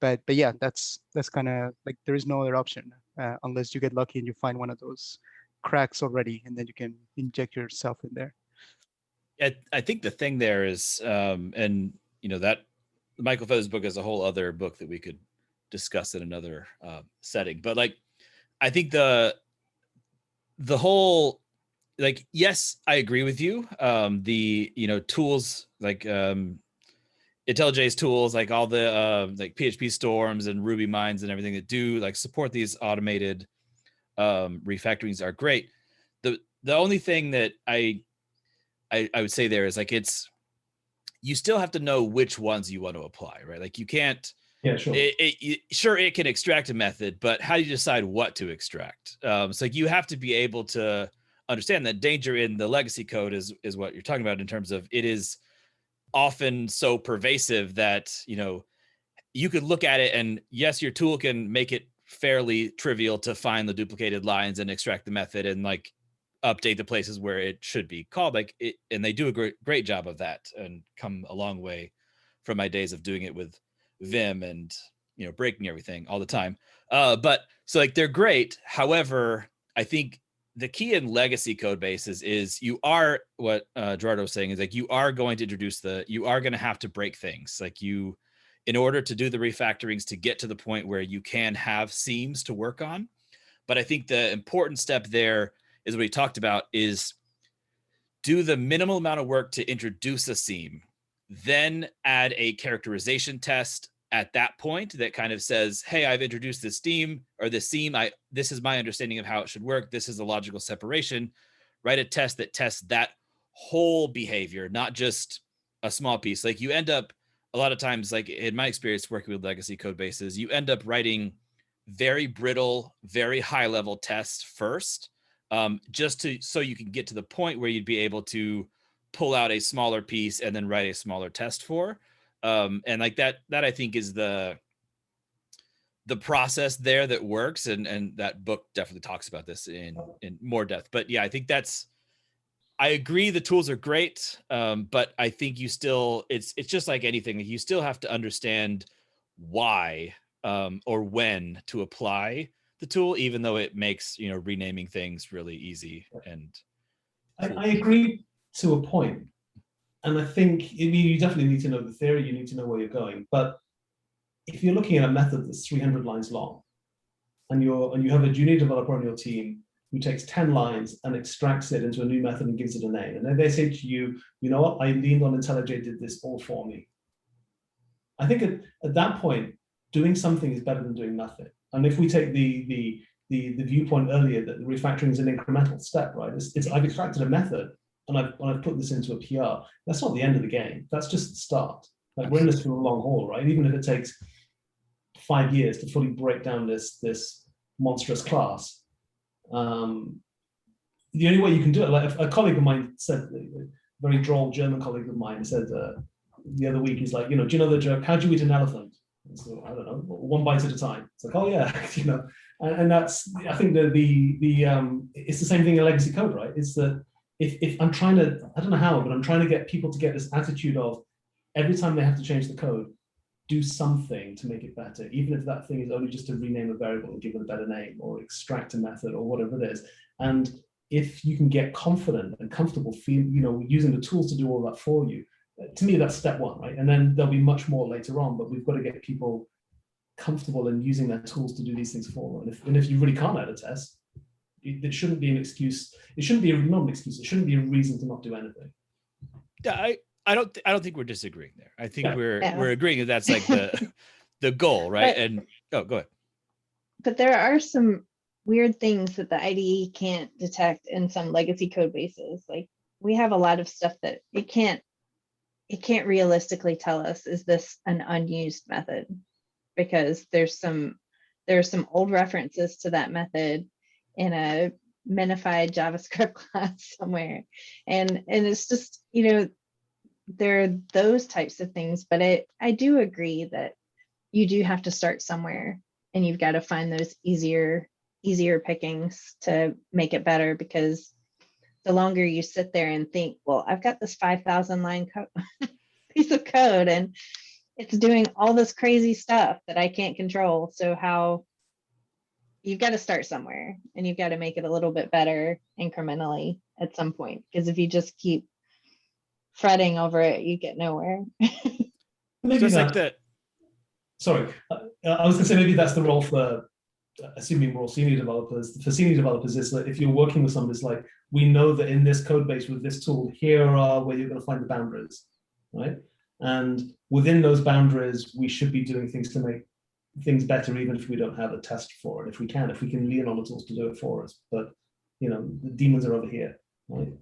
But yeah, that's kind of like there is no other option unless you get lucky and you find one of those cracks already, and then you can inject yourself in there. I think the thing there is, and you know, that Michael Feather's book is a whole other book that we could discuss in another setting. But like, I think the whole, like, yes, I agree with you. The, you know, tools like IntelliJ's tools, like all the like PHP storms and Ruby mines and everything that do like support these automated refactorings are great. The only thing that I would say there is like, you still have to know which ones you want to apply, right? Like you can't, yeah, sure. Sure, it can extract a method, but how do you decide what to extract? So you have to be able to understand that danger in the legacy code is what you're talking about, in terms of it is often so pervasive that, you know, you could look at it and yes, your tool can make it fairly trivial to find the duplicated lines and extract the method and like update the places where it should be called, like it, and they do a great job of that and come a long way from my days of doing it with Vim and, you know, breaking everything all the time. But so like they're great. However, I think the key in legacy code bases is you are, what Gerardo was saying is like, you are going to introduce you are going to have to break things. Like you, in order to do the refactorings to get to the point where you can have seams to work on. But I think the important step there is what we talked about, is do the minimal amount of work to introduce a seam, then add a characterization test at that point that kind of says, hey, I've introduced this seam or this seam. This is my understanding of how it should work. This is a logical separation. Write a test that tests that whole behavior, not just a small piece. Like you end up a lot of times, like in my experience working with legacy code bases, you end up writing very brittle, very high level tests first, just so you can get to the point where you'd be able to pull out a smaller piece and then write a smaller test for. And like that I think is the process there that works. And that book definitely talks about this in more depth. But yeah, I think I agree the tools are great. But I think you still, it's just like anything, you still have to understand why or when to apply the tool, even though it makes, you know, renaming things really easy. And I agree to a point. And I think you definitely need to know the theory, you need to know where you're going. But if you're looking at a method that's 300 lines long, and you have a junior developer on your team who takes 10 lines and extracts it into a new method and gives it a name, and then they say to you, you know what, I leaned on IntelliJ, did this all for me. I think at that point, doing something is better than doing nothing. And if we take the the viewpoint earlier that the refactoring is an incremental step, right? It's I've extracted a method and I've put this into a PR. That's not the end of the game. That's just the start. Like we're in this for the long haul, right? Even if it takes 5 years to fully break down this monstrous class, the only way you can do it, like a colleague of mine said, a very droll German colleague of mine said the other week, he's like, do you know the joke? How do you eat an elephant? So, I don't know, one bite at a time. It's like, oh yeah, and that's, I think that it's the same thing in legacy code, right? It's that if I'm trying to, I don't know how, but I'm trying to get people to get this attitude of every time they have to change the code, do something to make it better, even if that thing is only just to rename a variable and give it a better name or extract a method or whatever it is. And if you can get confident and comfortable using the tools to do all that for you, to me, that's step one, right? And then there'll be much more later on, but we've got to get people comfortable in using their tools to do these things for them. And if you really can't add a test, it shouldn't be an excuse. It shouldn't be not an excuse. It shouldn't be a reason to not do anything. Yeah, I don't think we're disagreeing there. I think we're agreeing that that's like the goal, right? And go ahead. But there are some weird things that the IDE can't detect in some legacy code bases. Like we have a lot of stuff that it can't realistically tell us, is this an unused method? Because there's some old references to that method in a minified JavaScript class somewhere. And it's just, there are those types of things, but I do agree that you do have to start somewhere and you've got to find those easier pickings to make it better, because the longer you sit there and think, well, I've got this 5,000 line piece of code and it's doing all this crazy stuff that I can't control. So how you've got to start somewhere and you've got to make it a little bit better incrementally at some point, because if you just keep fretting over it, you get nowhere. Maybe just like that. Sorry, I was going to say maybe that's the role for, assuming we're all senior developers. For senior developers, is that if you're working with somebody, it's like, we know that in this code base with this tool, here are where you're going to find the boundaries, right? And within those boundaries, we should be doing things to make things better, even if we don't have a test for it. If we can lean on the tools to do it for us. But the demons are over here, right?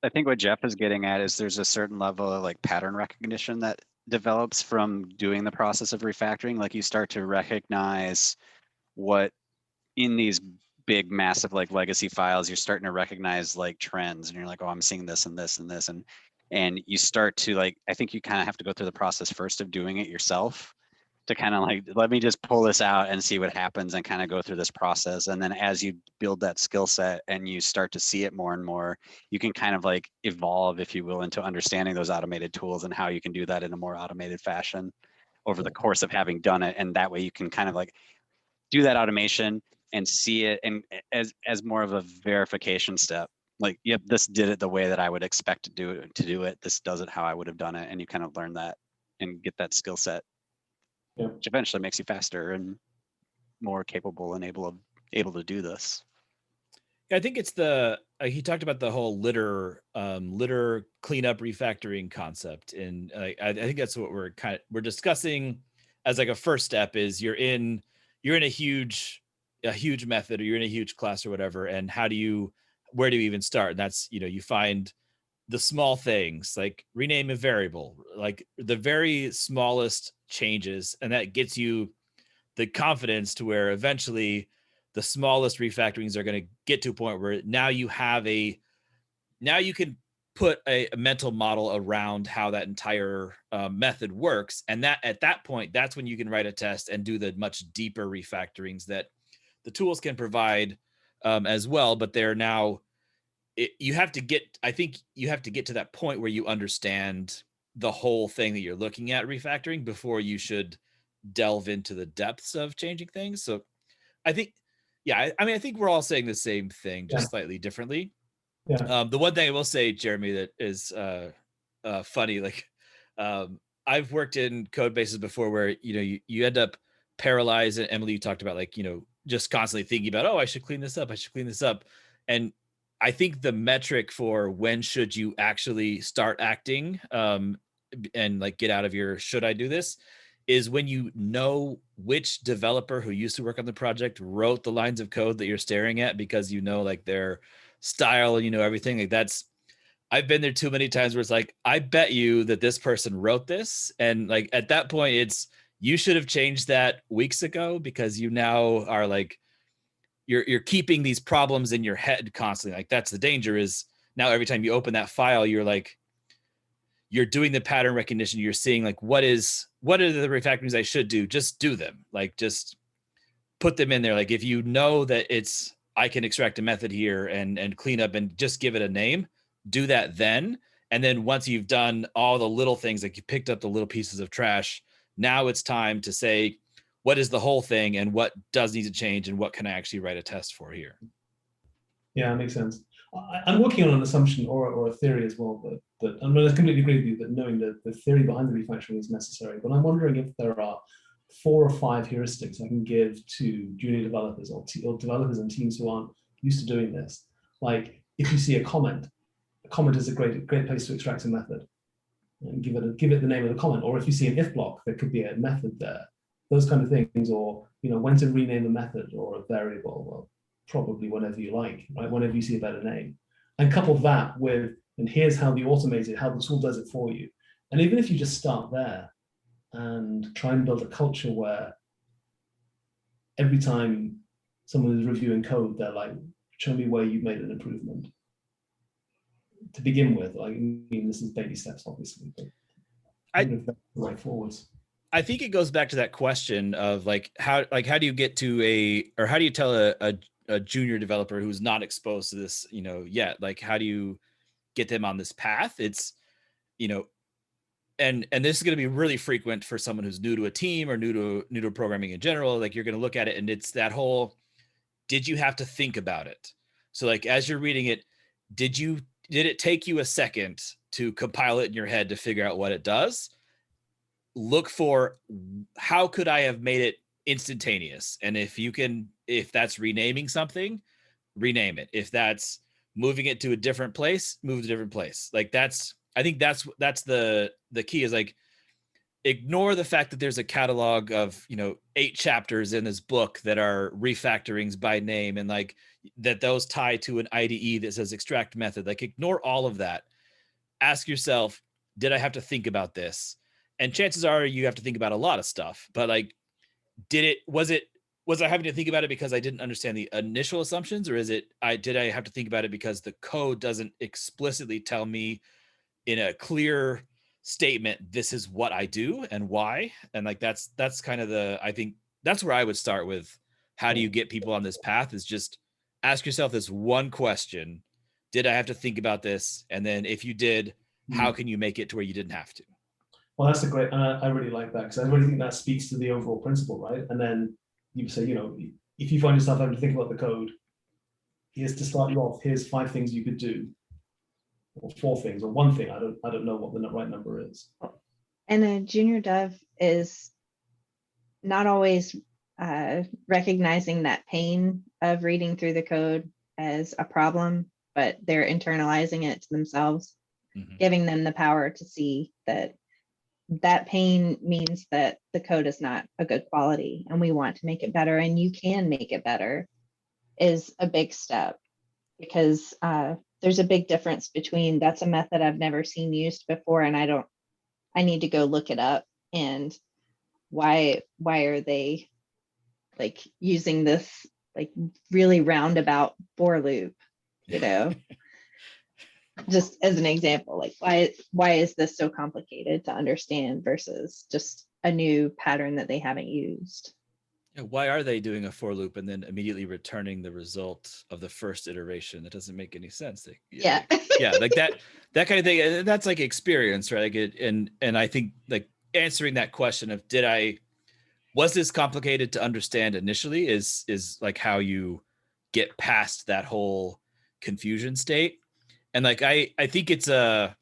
I think what Jeff is getting at is there's a certain level of like pattern recognition that develops from doing the process of refactoring. Like you start to recognize what in these big, massive like legacy files, you're starting to recognize like trends, and you're like, oh, I'm seeing this and this and this, and you start to like, I think you kind of have to go through the process first of doing it yourself to kind of like, let me just pull this out and see what happens and kind of go through this process. And then as you build that skill set and you start to see it more and more, you can kind of like evolve, if you will, into understanding those automated tools and how you can do that in a more automated fashion over the course of having done it. And that way you can kind of like do that automation and see it and as more of a verification step. Like, yep, this did it the way that I would expect to do it. This does it how I would have done it. And you kind of learn that and get that skill set, which eventually makes you faster and more capable and able to do this. Yeah, I think it's he talked about the whole litter cleanup refactoring concept, and I think that's what we're discussing as like a first step. Is you're in a huge method, or you're in a huge class or whatever, and where do you even start? And that's, you find the small things, like rename a variable, like the very smallest changes, and that gets you the confidence to where eventually the smallest refactorings are going to get to a point where now you can put a mental model around how that entire method works. And that at that point, that's when you can write a test and do the much deeper refactorings that the tools can provide as well. But they're now, you have to get to that point where you understand the whole thing that you're looking at refactoring before you should delve into the depths of changing things. So I think, I think we're all saying the same thing, just slightly differently. Yeah. The one thing I will say, Jeremy, that is funny, like I've worked in code bases before where, you end up paralyzed, and Emily, you talked about like, just constantly thinking about, oh, I should clean this up. And I think the metric for when should you actually start acting and like get out of your should I do this is when you know which developer who used to work on the project wrote the lines of code that you're staring at, because you know like their style and you know everything. Like that's, I've been there too many times where it's like, I bet you that this person wrote this, and like at that point it's, you should have changed that weeks ago, because you now are like, you're keeping these problems in your head constantly. Like that's the danger, is now every time you open that file, you're like, you're doing the pattern recognition. You're seeing like, what are the refactorings I should do? Just do them. Like just put them in there. Like if you know that it's, I can extract a method here and clean up and just give it a name, do that then. And then once you've done all the little things, like you picked up the little pieces of trash, now it's time to say, what is the whole thing and what does need to change and what can I actually write a test for here? Yeah, it makes sense. I'm working on an assumption or a theory as well that I mean, I completely agree with you that knowing the theory behind the refactoring is necessary. But I'm wondering if there are 4 or 5 heuristics I can give to junior developers or developers and teams who aren't used to doing this. Like if you see a comment is a great place to extract a method and give it the name of the comment. Or if you see an if block, there could be a method there. Those kind of things, or when to rename a method or a variable. Well, probably whenever you like, right? Whenever you see a better name, and couple that with, and here's how you automate it, how the tool does it for you. And even if you just start there and try and build a culture where every time someone is reviewing code, they're like, show me where you've made an improvement. To begin with, like, I mean, this is baby steps, obviously, but I think that's the way forwards. I think it goes back to that question of like how do you get to or how do you tell a junior developer who's not exposed to this, yet? Like, how do you get them on this path? It's, and this is going to be really frequent for someone who's new to a team or new to programming in general. Like you're going to look at it and it's that whole, did you have to think about it? So like, as you're reading it, did it take you a second to compile it in your head to figure out what it does? Look for, how could I have made it instantaneous? And if that's renaming something, rename it. If that's moving it to a different place, move to a different place. Like I think that's the key, is like, ignore the fact that there's a catalog of 8 chapters in this book that are refactorings by name, and like that those tie to an IDE that says extract method. Like ignore all of that. Ask yourself, did I have to think about this? And chances are you have to think about a lot of stuff, but like, was I having to think about it because I didn't understand the initial assumptions, or did I have to think about it because the code doesn't explicitly tell me in a clear statement, this is what I do and why? And like, that's kind of I think that's where I would start with. How do you get people on this path? Is just ask yourself this one question. Did I have to think about this? And then if you did, how can you make it to where you didn't have to? Well, that's a great, I really like that, because I really think that speaks to the overall principle, right? And then you say, if you find yourself having to think about the code, here's to start you off, here's 5 things you could do, or 4 things, or 1 thing. I don't know what the right number is. And a junior dev is not always recognizing that pain of reading through the code as a problem, but they're internalizing it to themselves, giving them the power to see that pain means that the code is not a good quality and we want to make it better, and you can make it better, is a big step, because there's a big difference between, that's a method I've never seen used before and I need to go look it up, and why are they like using this like really roundabout for loop, just as an example, like why is this so complicated to understand versus just a new pattern that they haven't used? Yeah, why are they doing a for loop and then immediately returning the result of the first iteration? That doesn't make any sense. Yeah. Like that kind of thing. And that's like experience, right? Like and I think like answering that question of was this complicated to understand initially is like how you get past that whole confusion state. And like, I think it's part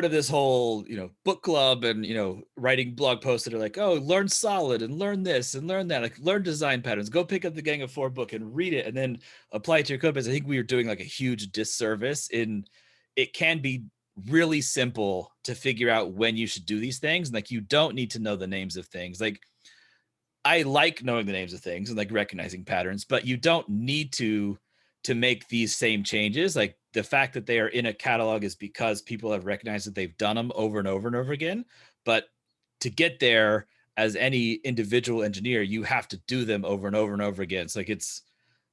of this whole, book club and, writing blog posts that are like, oh, learn solid and learn this and learn that, like learn design patterns, go pick up the Gang of 4 book and read it and then apply it to your code base. I think we are doing like a huge disservice in, it can be really simple to figure out when you should do these things. Like, you don't need to know the names of things. Like, I like knowing the names of things and like recognizing patterns, but you don't need to make these same changes. Like, the fact that they are in a catalog is because people have recognized that they've done them over and over and over again. But to get there, as any individual engineer, you have to do them over and over and over again. So like, it's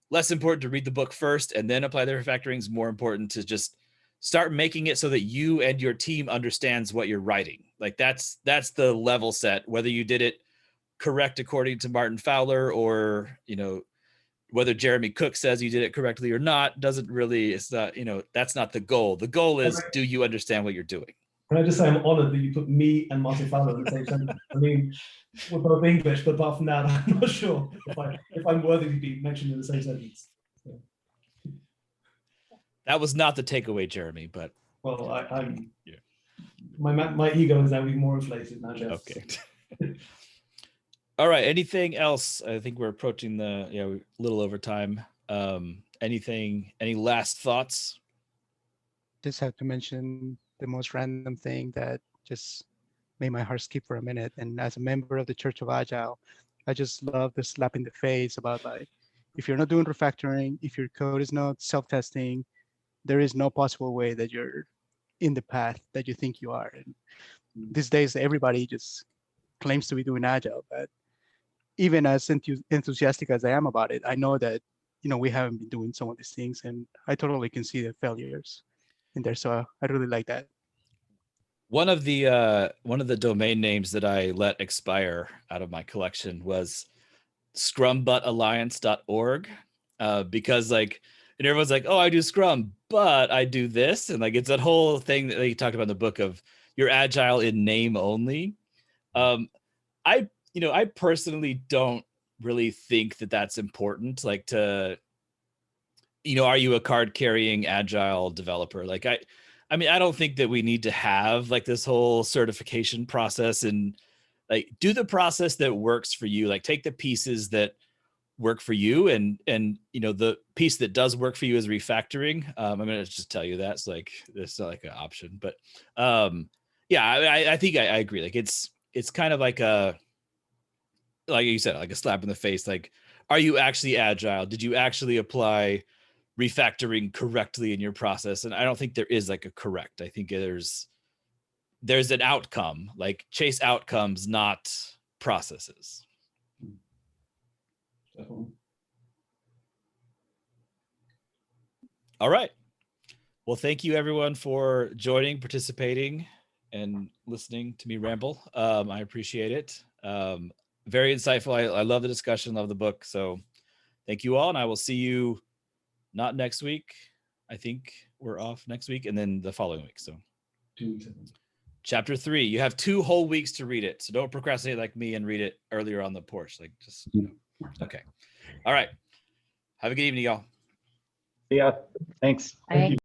less important to read the book first and then apply the refactoring. Is more important to just start making it so that you and your team understands what you're writing. Like, that's the level set, whether you did it correct according to Martin Fowler, or, you know, whether Jeremy Cook says you did it correctly or not, doesn't really, it's not, you know, that's not the goal. The goal is, do you understand what you're doing? Can I just say I'm honored that you put me and Martin Fowler in the same sentence? I mean, we're both English, but apart from that, I'm not sure if I'm worthy to be mentioned in the same sentence. So. That was not the takeaway, Jeremy, but. Well, I'm yeah. My ego is now even more inflated now, Jeff. Okay. All right. Anything else? I think we're approaching the, a little over time. Any last thoughts? Just have to mention the most random thing that just made my heart skip for a minute. And as a member of the Church of Agile, I just love the slap in the face about, like, if you're not doing refactoring, if your code is not self-testing, there is no possible way that you're in the path that you think you are. And these days, everybody just claims to be doing Agile, but even as enthusiastic as I am about it, I know that, we haven't been doing some of these things, and I totally can see the failures in there. So I really like that. One of the domain names that I let expire out of my collection was scrumbuttalliance.org, because like, and everyone's like, oh, I do Scrum, but I do this, and like, it's that whole thing that they talked about in the book of you're Agile in name only. I personally don't really think that that's important. Like, to, are you a card carrying Agile developer? Like, I mean, I don't think that we need to have like this whole certification process, and like, do the process that works for you. Like, take the pieces that work for you, and the piece that does work for you is refactoring. I'm gonna just tell you that. It's like, it's not like an option, but yeah, I think I agree. Like, it's kind of like like you said, like a slap in the face. Like, are you actually Agile? Did you actually apply refactoring correctly in your process? And I don't think there is like a correct. I think there's an outcome. Like, chase outcomes, not processes. All right. Well, thank you everyone for joining, participating, and listening to me ramble. I appreciate it. Very insightful. I love the discussion, love the book. So thank you all. And I will see you not next week. I think we're off next week, and then the following week. So 2 weeks. Chapter 3, you have 2 whole weeks to read it. So don't procrastinate like me and read it earlier on the porch. Like, just, okay. All right. Have a good evening, y'all. Yeah. Thanks. Thank you.